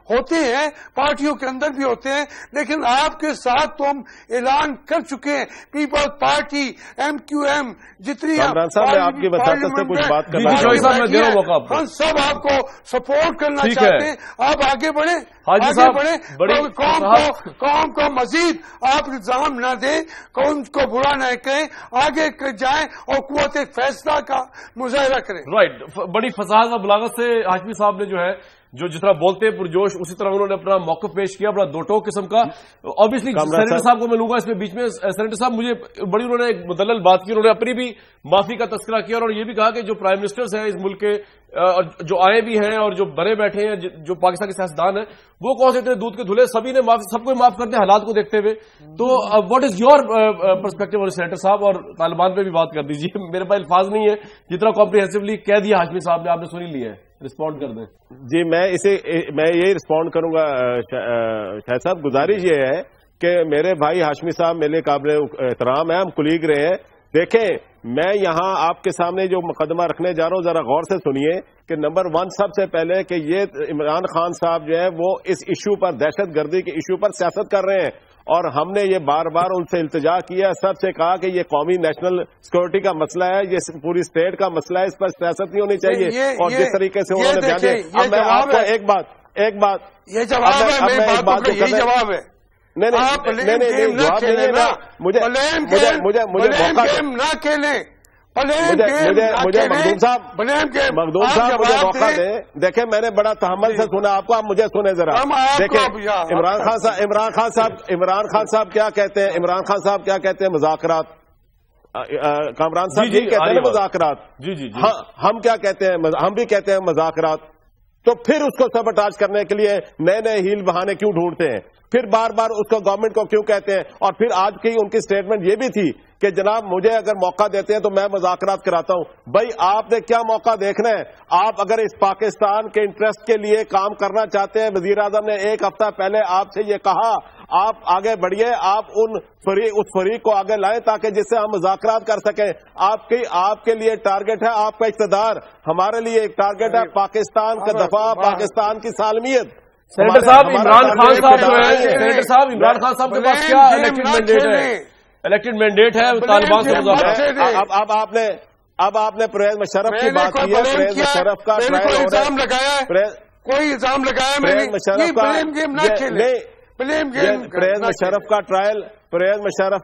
ہوتے ہیں، پارٹیوں کے اندر بھی ہوتے ہیں، لیکن آپ کے ساتھ تو ہم اعلان کر چکے ہیں. People party, M Q M, جتنی آپ کی وساطت سے کچھ بات کرنا ہم سب آپ کو سپورٹ کرنا چاہتے ہیں. آپ آگے بڑھیں، آگے بڑھیں، قوم کو مزید آپ الزام نہ دیں، قوم کو برا نہ کہیں، آگے جائیں اور قوت فیصلہ کا مظاہرہ کریں. رائٹ. بڑی فصاحت و بلاغت سے ہاشمی صاحب نے جو ہے جس طرح بولتے ہیں پرجوش، اسی طرح انہوں نے اپنا موقف پیش کیا، بڑا دو ٹوک قسم کا. obviously سینیٹر صاحب کو میں لوں گا اس میں بیچ میں. سینیٹر صاحب مجھے بڑی انہوں نے ایک مدلل بات کی، انہوں نے اپنی بھی معافی کا تذکرہ کیا اور یہ بھی کہا کہ جو پرائم منسٹرز ہیں اس ملک کے، جو آئے بھی ہیں اور جو بنے بیٹھے ہیں، جو پاکستان کے سیاستدان ہیں، وہ کون سے اتنے دودھ کے دھلے، سب کو معاف کرتے ہیں حالات کو دیکھتے ہوئے. تو what is your perspective senator صاحب؟ اور طالبان پہ بھی بات کر دیجیے. میرے پاس الفاظ نہیں ہے، جتنا کمپریہنسولی کہہ دیا ہاشمی صاحب نے، آپ نے سنی لی ہے. رسپونڈ کر دیں. جی میں یہی رسپونڈ کروں گا. شاہد صاحب گزارش یہ ہے کہ میرے بھائی ہاشمی صاحب میرے قابل احترام ہیں، ہم کلیگ رہے ہیں. دیکھیں میں یہاں آپ کے سامنے جو مقدمہ رکھنے جا رہا ہوں ذرا غور سے سنیے کہ نمبر 1 سب سے پہلے کہ یہ عمران خان صاحب جو ہے وہ اس ایشو پر، دہشت گردی کے ایشو پر سیاست کر رہے ہیں، اور ہم نے یہ بار بار ان سے التجا کیا، سب سے کہا کہ یہ قومی نیشنل سیکورٹی کا مسئلہ ہے، یہ پوری اسٹیٹ کا مسئلہ ہے، اس پر سیاست نہیں ہونی چاہیے. اور جس طریقے سے انہوں نے بیان دیا. اب میں آپ کو ایک بات یہ جواب ہے، یہ جواب ہے. نہیں جواب نہیں ہے. مجھے نہ کھیلیں، مجھے مخدوم صاحب مجھے موقع دیں. دیکھیں میں نے بڑا تحمل سے سنا آپ کو، آپ مجھے سنیں ذرا. دیکھیں عمران خان صاحب کیا کہتے ہیں، عمران خان صاحب کیا کہتے ہیں؟ مذاکرات. کامران صاحب جی کہتے ہیں مذاکرات. جی ہم کیا کہتے ہیں؟ ہم بھی کہتے ہیں مذاکرات. تو پھر اس کو سبوٹاج کرنے کے لیے نئے ہیل بہانے کیوں ڈھونڈتے ہیں؟ پھر بار بار اس کو گورنمنٹ کو کیوں کہتے ہیں؟ اور پھر آج کی ان کی سٹیٹمنٹ یہ بھی تھی کہ جناب مجھے اگر موقع دیتے ہیں تو میں مذاکرات کراتا ہوں. بھائی آپ نے کیا موقع دیکھنا ہے؟ آپ اگر اس پاکستان کے انٹرسٹ کے لیے کام کرنا چاہتے ہیں، وزیر اعظم نے 1 ہفتہ پہلے آپ سے یہ کہا، آپ آگے بڑھیے، آپ اس فریق کو آگے لائیں تاکہ جس سے ہم مذاکرات کر سکیں. آپ کے لیے ٹارگٹ ہے آپ کا اقتدار، ہمارے لیے ایک ٹارگٹ ہے پاکستان کا دفاع، پاکستان کی سالمیت. سینیٹر صاحب عمران خان صاحب جو ہے، سینیٹر صاحب عمران خان صاحب کے پاس کیا الیکٹڈ مینڈیٹ ہے؟ الیکٹڈ مینڈیٹ ہے طالبان سے مذاکرات. اب آپ نے پرویز مشرف کی بات کی ہے. پرویز مشرف کا الزام لگایا ہے، کوئی الزام لگایا میں نے. پرویز مشرف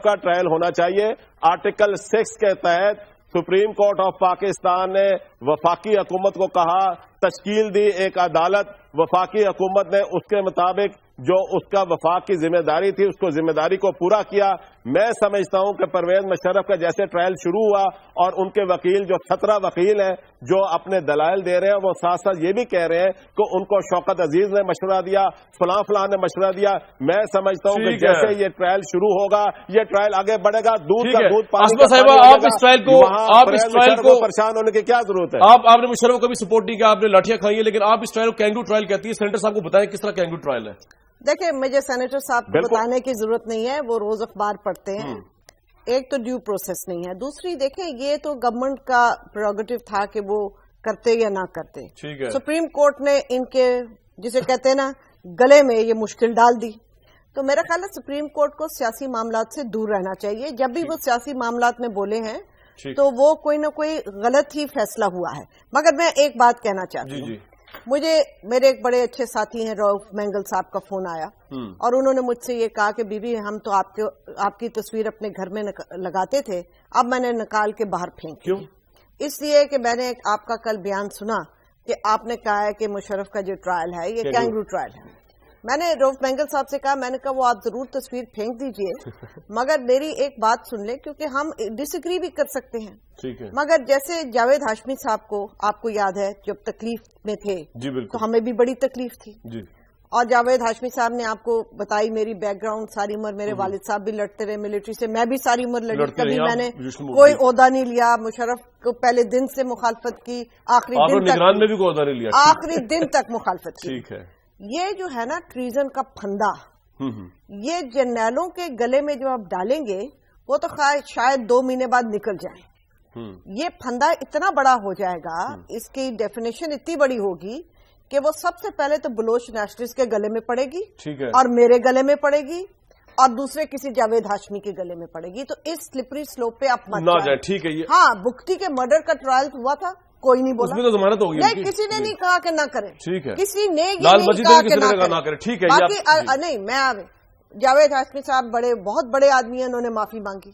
کا ٹرائل ہونا چاہیے. آرٹیکل 6 کے تحت سپریم کورٹ آف پاکستان نے وفاقی حکومت کو کہا، تشکیل دی ایک عدالت. وفاقی حکومت نے اس کے مطابق جو اس کا وفاق کی ذمہ داری تھی اس کو ذمہ داری کو پورا کیا. میں سمجھتا ہوں کہ پرویز مشرف کا جیسے ٹرائل شروع ہوا اور ان کے وکیل جو 17 وکیل ہیں جو اپنے دلائل دے رہے ہیں، وہ ساتھ ساتھ یہ بھی کہہ رہے ہیں کہ ان کو شوکت عزیز نے مشورہ دیا، فلاں نے مشورہ دیا. میں سمجھتا ہوں کہ جیسے یہ ٹرائل شروع ہوگا یہ ٹرائل آگے بڑھے گا. دودھ کا دودھ پانی. آپ اس ٹرائل کو پریشان ہونے کی کیا ضرورت ہے؟ آپ نے مشرف کو بھی سپورٹ نہیں کیا، آپ نے لاٹیاں کھائی ہیں، لیکن آپ اس ٹرائل کو کینگرو ٹرائل کہتی ہے. سینیٹر صاحب کو بتائیں کس طرح کینگرو ٹرائل ہے؟ دیکھیں مجھے سینیٹر صاحب کو بتانے کی ضرورت نہیں ہے، وہ روز اخبار پڑھتے ہیں. ایک تو ڈیو پروسیس نہیں ہے، دوسری دیکھیں یہ تو گورنمنٹ کا پریروگیٹو تھا کہ وہ کرتے یا نہ کرتے. سپریم کورٹ نے ان کے جسے کہتے ہیں نا گلے میں یہ مشکل ڈال دی. تو میرا خیال ہے سپریم کورٹ کو سیاسی معاملات سے دور رہنا چاہیے. جب بھی وہ سیاسی معاملات میں بولے ہیں تو وہ کوئی نہ کوئی غلط ہی فیصلہ ہوا ہے. مگر میں ایک بات کہنا چاہتی ہوں، مجھے میرے ایک بڑے اچھے ساتھی ہیں رؤف مینگل صاحب کا فون آیا اور انہوں نے مجھ سے یہ کہا کہ بی بی ہم تو آپ کی تصویر اپنے گھر میں لگاتے تھے، اب میں نے نکال کے باہر پھینک دی، اس لیے کہ میں نے آپ کا کل بیان سنا کہ آپ نے کہا ہے کہ مشرف کا جو ٹرائل ہے یہ کینگرو ٹرائل ہے۔ میں نے رؤف مینگل صاحب سے کہا، میں نے کہا وہ آپ ضرور تصویر پھینک دیجئے مگر میری ایک بات سن لیں، کیونکہ ہم ڈس ایگری بھی کر سکتے ہیں، مگر جیسے جاوید ہاشمی صاحب کو آپ کو یاد ہے جب تکلیف میں تھے تو ہمیں بھی بڑی تکلیف تھی، اور جاوید ہاشمی صاحب نے آپ کو بتائی میری بیک گراؤنڈ، ساری عمر میرے والد صاحب بھی لڑتے رہے ملٹری سے، میں بھی ساری عمر لڑی، کبھی میں نے کوئی عہدہ نہیں لیا، مشرف کو پہلے دن سے مخالفت کی، آخری دن تک مخالفت کی۔ یہ جو ہے نا ٹریزن کا پھندا، یہ جرنیلوں کے گلے میں جو آپ ڈالیں گے وہ تو شاید 2 مہینے بعد نکل جائیں، یہ پھندا اتنا بڑا ہو جائے گا، اس کی ڈیفینیشن اتنی بڑی ہوگی کہ وہ سب سے پہلے تو بلوچ نیشنلسٹ کے گلے میں پڑے گی اور میرے گلے میں پڑے گی اور دوسرے کسی جاوید ہاشمی کے گلے میں پڑے گی، تو اس سلپری سلوپ پہ آپ مت جائیں۔ ٹھیک ہے، ہاں بگٹی کے مرڈر کا ٹرائل ہوا تھا، کوئی نہیں بولا، اس میں تو ضمانت ہوگی، نہیں کسی نے نہیں کہا کہ نہ کریں، ٹھیک ہے، کسی نے یہ نہیں کہا کہ نہ کریں، ٹھیک ہے، باقی نہیں، میں جاوید ہاشمی صاحب بہت بڑے آدمی ہیں، انہوں نے معافی مانگی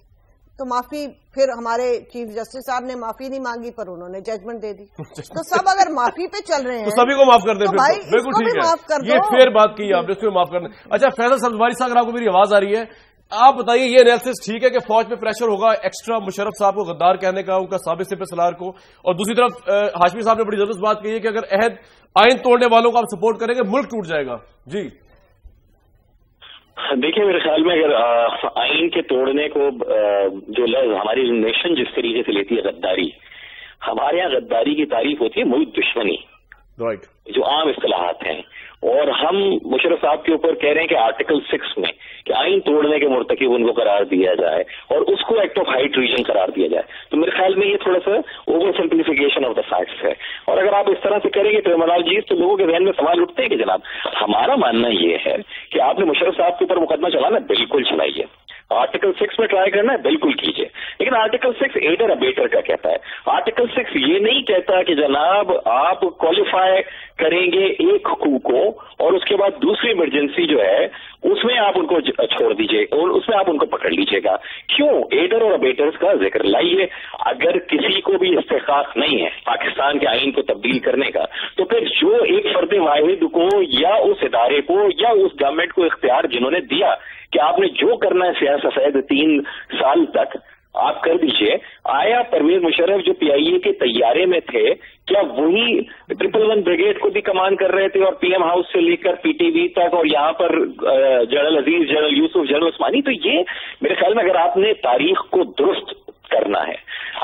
تو معافی، پھر ہمارے چیف جسٹس صاحب نے معافی نہیں مانگی پر انہوں نے ججمنٹ دے دی، تو سب اگر معافی پہ چل رہے ہیں تو سبھی کو معاف کر دیں، بالکل ٹھیک ہے، یہ فیئر بات کی آپ نے، اس کو معاف کرنا۔ اچھا فیصل سبزواری صاحب، اگر آپ کو میری آواز آ رہی ہے، آپ بتائیے یہ انالیسس ٹھیک ہے کہ فوج پہ پریشر ہوگا ایکسٹرا مشرف صاحب کو غدار کہنے کا، ان کا سابق سپہ سالار کو، اور دوسری طرف ہاشمی صاحب نے بڑی زبردست بات کہی ہے کہ اگر عہد آئین توڑنے والوں کو آپ سپورٹ کریں گے ملک ٹوٹ جائے گا۔ جی دیکھیں، میرے خیال میں اگر آئین کے توڑنے کو جو لفظ ہماری نیشن جس طریقے سے لیتی ہے غداری، ہمارے یہاں غداری کی تعریف ہوتی ہے ملک دشمنی، جو عام اصطلاحات ہیں، اور ہم مشرف صاحب کے اوپر کہہ رہے ہیں کہ آرٹیکل 6 میں کہ آئین توڑنے کے مرتکب ان کو قرار دیا جائے اور اس کو ایکٹ آف ہائی ٹریزن قرار دیا جائے، تو میرے خیال میں یہ تھوڑا سا over simplification of the facts ہے، اور اگر آپ اس طرح سے کریں گے ٹرمینالوجیز تو لوگوں کے ذہن میں سوال اٹھتے ہیں کہ جناب ہمارا ماننا یہ ہے کہ آپ نے مشرف صاحب کے اوپر مقدمہ چلانا بالکل چلائیے، آرٹیکل 6 میں ٹرائی کرنا ہے بالکل کیجیے، لیکن آرٹیکل 6 ایڈر ابیٹر کا کہتا ہے، آرٹیکل 6 یہ نہیں کہتا کہ جناب آپ کوالیفائی کریں گے ایک حقوق کو اور اس کے بعد دوسری ایمرجنسی جو ہے اس میں آپ ان کو چھوڑ دیجیے اور اس میں آپ ان کو پکڑ لیجیے گا۔ کیوں؟ ایڈر اور ابیٹرز کا ذکر لائیے، اگر کسی کو بھی استحقاق نہیں ہے پاکستان کے آئین کو تبدیل کرنے کا تو پھر جو ایک فرد واحد کو یا اس ادارے کو یا اس گورنمنٹ کو اختیار جنہوں نے دیا کہ آپ نے جو کرنا ہے سیاہ سفید 3 سال تک آپ کر دیجئے، آیا پرویز مشرف جو پی آئی اے کے طیارے میں تھے کیا وہی 111 بریگیڈ کو بھی کمان کر رہے تھے اور پی ایم ہاؤس سے لے کر پی ٹی وی تک اور یہاں پر جنرل عزیز، جنرل یوسف، جنرل عثمانی؟ تو یہ میرے خیال میں اگر آپ نے تاریخ کو درست کرنا ہے،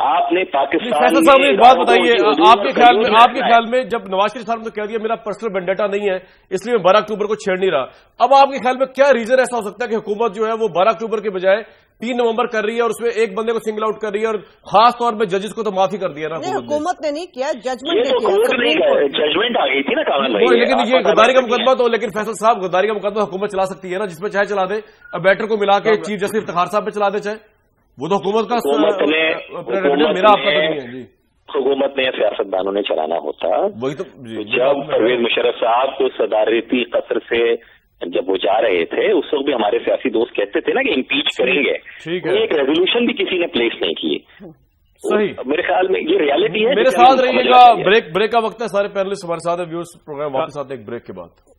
آپ نے پاکستان صاحب ایک بات بتائیے، آپ کے خیال میں جب نواز شریف صاحب نے کہہ دیا میرا پرسنل وینڈیٹا نہیں ہے اس لیے میں 12 اکتوبر کو چھیڑ نہیں رہا، اب آپ کے خیال میں کیا ریزن ایسا ہو سکتا ہے کہ حکومت جو ہے وہ 12 اکتوبر کے بجائے 3 نومبر کر رہی ہے اور اس میں ایک بندے کو سنگل آؤٹ کر رہی ہے اور خاص طور پہ ججز کو تو معافی کر دیا نا حکومت نے نہیں کیا، ججمنٹ آ گئی تھی نا کامل بھائی، لیکن یہ غداری کا مقدمہ تو، لیکن فیصل صاحب غداری کا مقدمہ حکومت چلا سکتی ہے نا، جس پہ چاہے چلا دے، اب بیٹر کو ملا کے چیف جسٹس افتخار صاحب پہ چلا دے، چاہے وہ تو حکومت کا میرا آپ کا تو نہیں ہے۔ جی حکومت نے سیاستدانوں نے چلانا ہوتا، وہی تو جب پرویز مشرف صاحب کو صدارتی قصر سے جب وہ جا رہے تھے اس وقت بھی ہمارے سیاسی دوست کہتے تھے نا کہ امپیچ کریں گے، ایک ریزولوشن بھی کسی نے پلیس نہیں کی۔ صحیح، میرے خیال میں یہ ریالٹی ہے۔ میرے ساتھ رہیے گا، بریک کا وقت ہے، سارے پینلسٹ ہمارے ساتھ ہیں، ویورز پروگرام واپس آتے ہیں ایک بریک کے بعد۔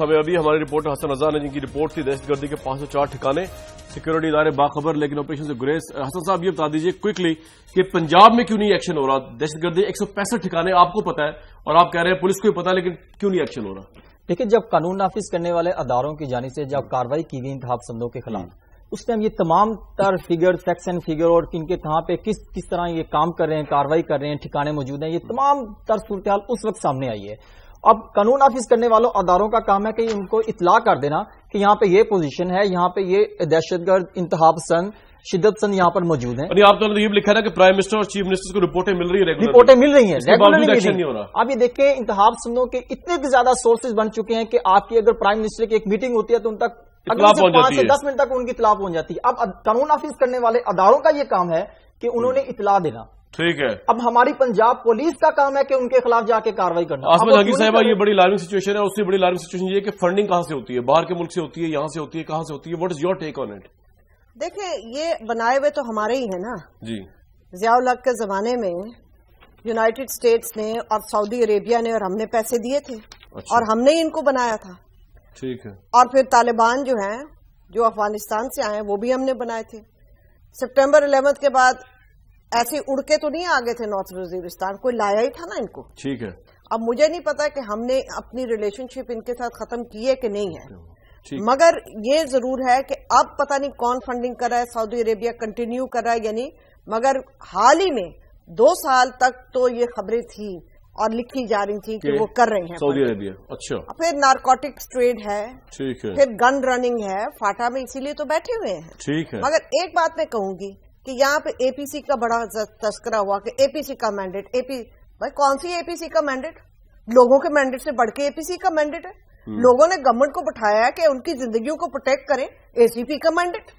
ہمیں ابھی ہماری رپورٹ حسن رضا نے جن کی رپورٹ تھی دہشت گردی کے 504 ٹھکانے، سیکورٹی ادارے باخبر لیکن آپریشن سے گریز۔ حسن صاحب یہ بتا دیجیے کوئکلی کہ پنجاب میں کیوں نہیں ایکشن ہو رہا؟ دہشت گردی 165 ٹھکانے آپ کو پتا ہے اور آپ کہہ رہے ہیں پولیس کو بھی پتا ہے، لیکن کیوں نہیں ایکشن ہو رہا؟ دیکھیں، جب قانون نافذ کرنے والے اداروں کی جانب سے جب کارروائی کی گئی انتخاب پسندوں کے خلاف، اس ٹائم یہ تمام تر فگر، فیکٹس اینڈ فگر اور کن کے کہاں پہ کس طرح یہ کام کر رہے ہیں، کارروائی کر رہے ہیں، ٹھکانے موجود ہیں، یہ تمام تر صورتحال اس وقت سامنے آئی ہے۔ اب قانون نافذ کرنے والوں اداروں کا کام ہے کہ ان کو اطلاع کر دینا کہ یہاں پہ یہ پوزیشن ہے، یہاں پہ یہ دہشت گرد، انتہا پسند، شدت پسند یہاں پر موجود ہیں۔ آپ نے یہ لکھا ہے کہ پرائم منسٹر اور چیف منسٹر کو رپورٹیں مل رہی ہیں، رپورٹیں مل رہی ہیں، نہیں ہو رہا۔ اب یہ دیکھیں انتہا پسندوں کے اتنے زیادہ سورسز بن چکے ہیں کہ آپ کی اگر پرائم منسٹر کی ایک میٹنگ ہوتی ہے تو ان تک اطلاع پہنچ جاتی ہے 10 منٹ تک ان کی اطلاع پہنچ جاتی ہے. اب قانون نافذ کرنے والے اداروں کا یہ کام ہے کہ انہوں نے اطلاع دینا. ٹھیک ہے. اب ہماری پنجاب پولیس کا کام ہے کہ ان کے خلاف جا کے کاروائی کرنا. آسما جہانگیر صاحبہ یہ بڑی الارمنگ سچویشن ہے. اس سے بڑی الارمنگ سچویشن یہ ہے کہ فنڈنگ کہاں سے ہوتی ہے, باہر کے ملک سے ہوتی ہے, یہاں سے ہوتی ہے, کہاں سے ہوتی ہے؟ What is your take on it? دیکھیں یہ بنائے ہوئے تو ہمارے ہی ہیں نا جی. ضیاء الحق کے زمانے میں یونائٹڈ اسٹیٹس نے اور سعودی عربیہ نے اور ہم نے پیسے دیے تھے اور ہم نے ان کو بنایا تھا. ٹھیک ہے. اور پھر طالبان جو ہیں جو افغانستان سے آئے ہیں وہ بھی ہم نے بنائے تھے. سپٹمبر 11 کے بعد ایسے اڑ کے تو نہیں آگے تھے نارتھ وزیرستان, کوئی لایا ہی تھا نا ان کو. ٹھیک ہے. اب مجھے نہیں پتا کہ ہم نے اپنی ریلیشن شپ ان کے ساتھ ختم کی ہے کہ نہیں ہے, مگر یہ ضرور ہے کہ اب پتہ نہیں کون فنڈنگ کر رہا ہے, سعودی عربیہ کنٹینیو کر رہا ہے یا نہیں, مگر حال ہی میں 2 سال تک تو یہ خبریں تھیں اور لکھی جا رہی تھی کہ وہ کر رہے ہیں سعودی عربیہ. اچھا. پھر نارکوٹکس ٹریڈ ہے, ٹھیک ہے, پھر گن رننگ ہے فاٹا میں, اسی لیے تو بیٹھے ہوئے ہیں. ٹھیک ہے. مگر ایک بات میں کہوں گی کہ یہاں پہ اے پی سی کا بڑا تذکرہ ہوا کہ اے پی سی کا مینڈیٹ. بھائی کون سی اے پی سی کا مینڈیٹ؟ لوگوں کے مینڈیٹ سے بڑھ کے اے پی سی کا مینڈیٹ ہے. لوگوں نے گورنمنٹ کو بٹھایا ہے کہ ان کی زندگیوں کو پروٹیکٹ کریں, اے سی پی کا مینڈیٹ.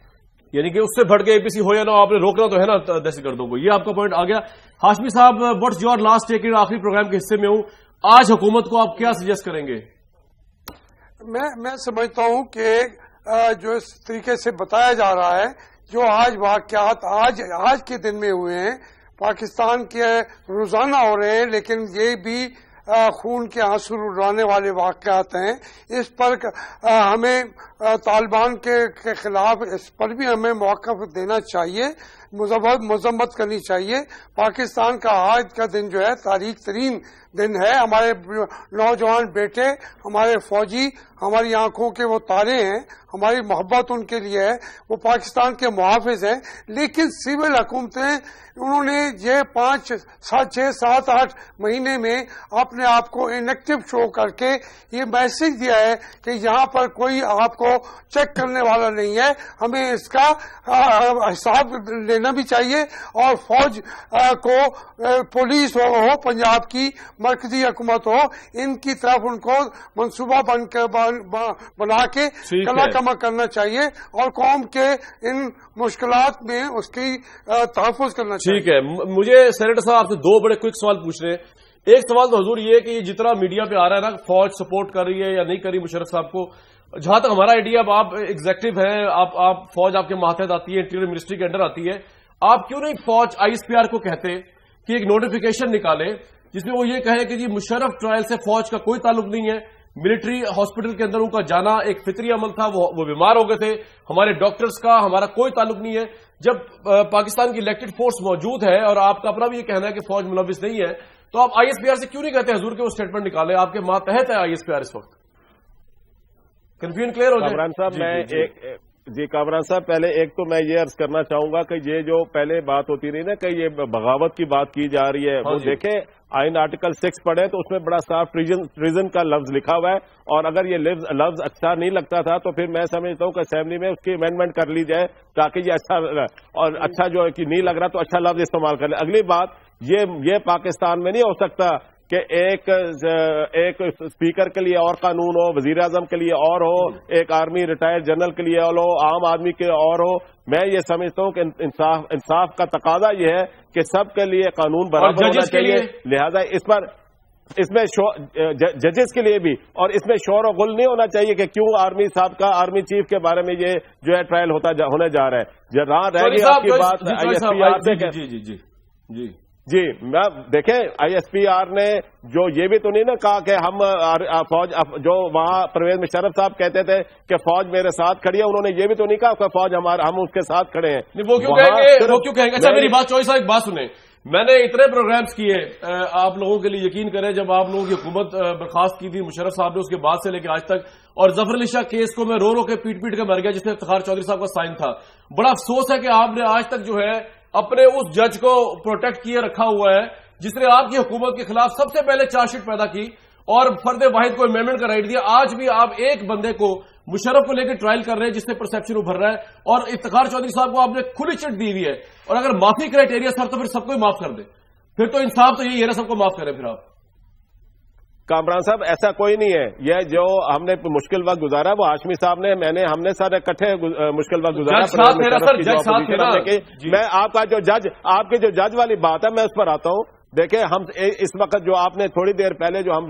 یعنی کہ اس سے بڑھ کے اے پی سی ہو یا نہ, آپ نے روکنا تو ہے نا دہشت گردوں کو. یہ آپ کا پوائنٹ آ گیا. ہاشمی صاحب واٹس یور لاسٹ ٹیک؟ آخری پروگرام کے حصے میں ہوں. آج حکومت کو آپ کیا سجیسٹ کریں گے؟ میں سمجھتا ہوں کہ جو اس طریقے سے بتایا جا رہا ہے, جو آج واقعات آج کے دن میں ہوئے ہیں, پاکستان کے روزانہ ہو رہے ہیں, لیکن یہ بھی خون کے آنسو رلانے والے واقعات ہیں. اس پر ہمیں طالبان کے خلاف اس پر بھی ہمیں موقف دینا چاہیے, مذمت کرنی چاہیے. پاکستان کا آج کا دن جو ہے تاریخ ترین دن ہے. ہمارے نوجوان بیٹے, ہمارے فوجی, ہماری آنکھوں کے وہ تارے ہیں, ہماری محبت ان کے لیے ہے, وہ پاکستان کے محافظ ہیں. لیکن سول حکومتیں انہوں نے یہ 5, 6, 7, 8 مہینے میں اپنے آپ کو انیکٹو شو کر کے یہ میسج دیا ہے کہ یہاں پر کوئی آپ کو چیک کرنے والا نہیں ہے. ہمیں اس کا حساب لینا بھی چاہیے. اور فوج کو, پولیس ہو پنجاب کی, مرکزی حکومت ہو, ان کی طرف ان کو منصوبہ بنا کے کلا کما کرنا چاہیے اور قوم کے ان مشکلات میں اس کی تحفظ کرنا چاہیے. ٹھیک ہے. مجھے سینیٹر صاحب آپ سے 2 بڑے کوئک سوال پوچھ رہے ہیں. ایک سوال تو حضور یہ ہے کہ یہ جتنا میڈیا پہ آ رہا ہے نا, فوج سپورٹ کر رہی ہے یا نہیں کر رہی مشرف صاحب کو, جہاں تک ہمارا آئیڈیا, اب آپ ایگزیکٹو ہیں, آپ فوج آپ کے ماتحت آتی ہے, انٹیریئر منسٹری کے انڈر آتی ہے, آپ کیوں نہیں فوج آئی ایس پی آر کو کہتے کہ ایک نوٹیفیکیشن نکالے جس میں وہ یہ کہے کہ جی مشرف ٹرائل سے فوج کا کوئی تعلق نہیں ہے, ملٹری ہاسپٹل کے اندر ان کا جانا ایک فطری عمل تھا, وہ بیمار ہو گئے تھے, ہمارے ڈاکٹرز کا ہمارا کوئی تعلق نہیں ہے. جب پاکستان کی الیکٹڈ فورس موجود ہے اور آپ کا اپنا بھی یہ کہنا ہے کہ فوج ملوث نہیں ہے, تو آپ آئی ایس پی آر سے کیوں نہیں کہتے حضور کہ وہ اسٹیٹمنٹ نکالے؟ آپ کے ماتحت ہے آئی ایس پی آر اس وقت. کنفیوژن کلیئر ہو جائے. کامران صاحب جی کامران صاحب, پہلے ایک تو میں یہ عرض کرنا چاہوں گا کہ یہ جو پہلے بات ہوتی رہی نا کہ یہ بغاوت کی بات کی جا رہی ہے, وہ دیکھیں آئین آرٹیکل 6 پڑھیں تو اس میں بڑا صاف ٹریزن کا لفظ لکھا ہوا ہے, اور اگر یہ لفظ اچھا نہیں لگتا تھا تو پھر میں سمجھتا ہوں کہ اسمبلی میں اس کی امینڈمنٹ کر لی جائے تاکہ یہ اچھا, اور اچھا جو ہے کہ نہیں لگ رہا تو اچھا لفظ استعمال کر لیں. اگلی بات, یہ پاکستان میں نہیں ہو سکتا کہ ایک اسپیکر کے لیے اور قانون ہو, وزیر اعظم کے لیے اور ہو, ایک آرمی ریٹائرڈ جنرل کے لیے اور ہو, عام آدمی کے اور ہو. میں یہ سمجھتا ہوں کہ انصاف کا تقاضا یہ ہے کہ سب کے لیے قانون برابر ہونا چاہیے. لہذا اس میں ججز کے لیے بھی, اور اس میں شور و غل نہیں ہونا چاہیے کہ کیوں آرمی صاحب کا آرمی چیف کے بارے میں یہ جو ہے ٹرائل ہونے جا رہا ہے. رہا گئی آپ کی بات آئی ایس پی آر سے. جی میں دیکھیں, آئی ایس پی آر نے جو یہ بھی تو نہیں نا کہا کہ ہم فوج, جو وہاں پرویز مشرف صاحب کہتے تھے کہ فوج میرے ساتھ کھڑی ہے, انہوں نے یہ بھی تو نہیں کہا کہ فوج ہم اس کے ساتھ کھڑے ہیں. وہ کیوں کہیں گے؟ اچھا میری بات چوئی صاحب ایک بات سنیں, میں نے اتنے پروگرامز کیے, آپ لوگوں کے لیے یقین کریں, جب آپ لوگوں کی حکومت برخاست کی تھی مشرف صاحب نے, اس کے بعد سے لے کے آج تک, اور ظفر علی شاہ کیس کو میں رو کے پیٹ کے مر گیا جس میں افتخار چودھری صاحب کا سائن تھا. بڑا افسوس ہے کہ آپ نے آج تک جو ہے اپنے اس جج کو پروٹیکٹ کیے رکھا ہوا ہے جس نے آپ کی حکومت کے خلاف سب سے پہلے چارج شیٹ پیدا کی اور فرد واحد کو امینڈمنٹ کا رائٹ دیا. آج بھی آپ ایک بندے کو, مشرف کو لے کے ٹرائل کر رہے ہیں جس سے پرسپشن ابھر رہا ہے, اور افتخار چودھری صاحب کو آپ نے کھلی چٹ دی ہوئی ہے. اور اگر معافی کرائٹیریا سر تو پھر سب کو ہی معاف کر دیں, پھر تو انصاف تو یہی ہے نا, سب کو معاف کریں پھر آپ. کامران صاحب ایسا کوئی نہیں ہے. یہ جو ہم نے مشکل وقت گزارا وہ ہاشمی صاحب نے ہم نے سارے اکٹھے مشکل وقت گزارا. میں آپ کا جو جج آپ کی جو جج والی بات ہے میں اس پر آتا ہوں. دیکھیں ہم اس وقت جو آپ نے تھوڑی دیر پہلے جو ہم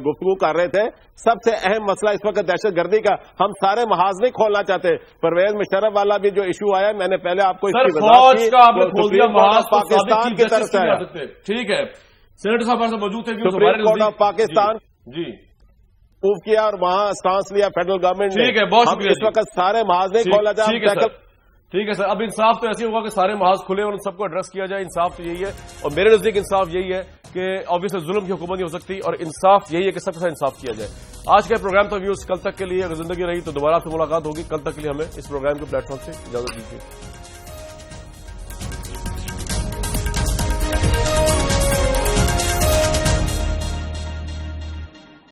گفتگو کر رہے تھے سب سے اہم مسئلہ اس وقت دہشت گردی کا. ہم سارے محاذ نہیں کھولنا چاہتے. پرویز مشرف والا بھی جو ایشو آیا میں نے پہلے آپ کو اس کی وضاحت کی پاکستان کی طرف سے. ٹھیک ہے سینیٹر صاحب موجود تھے سپریم کورٹ آف پاکستان جی موو کیا اور وہاں سٹانس لیا فیڈرل گورنمنٹ نے. ٹھیک ہے بہت شکریہ. اس وقت سارے محاذ نہیں کھولا جائے. ٹھیک ہے سر. اب انصاف تو ایسے ہوگا کہ سارے محاذ کھلے اور ان سب کو ایڈریس کیا جائے. انصاف تو یہی ہے اور میرے نزدیک انصاف یہی ہے کہ obviously ظلم کی حکومت نہیں ہو سکتی اور انصاف یہی ہے کہ سب کے ساتھ انصاف کیا جائے. آج کا پروگرام تو ویوز کل تک کے لیے اگر زندگی رہی تو دوبارہ سے ملاقات ہوگی. کل تک کے لیے ہمیں اس پروگرام کے پلیٹ فارم سے اجازت دیجیے.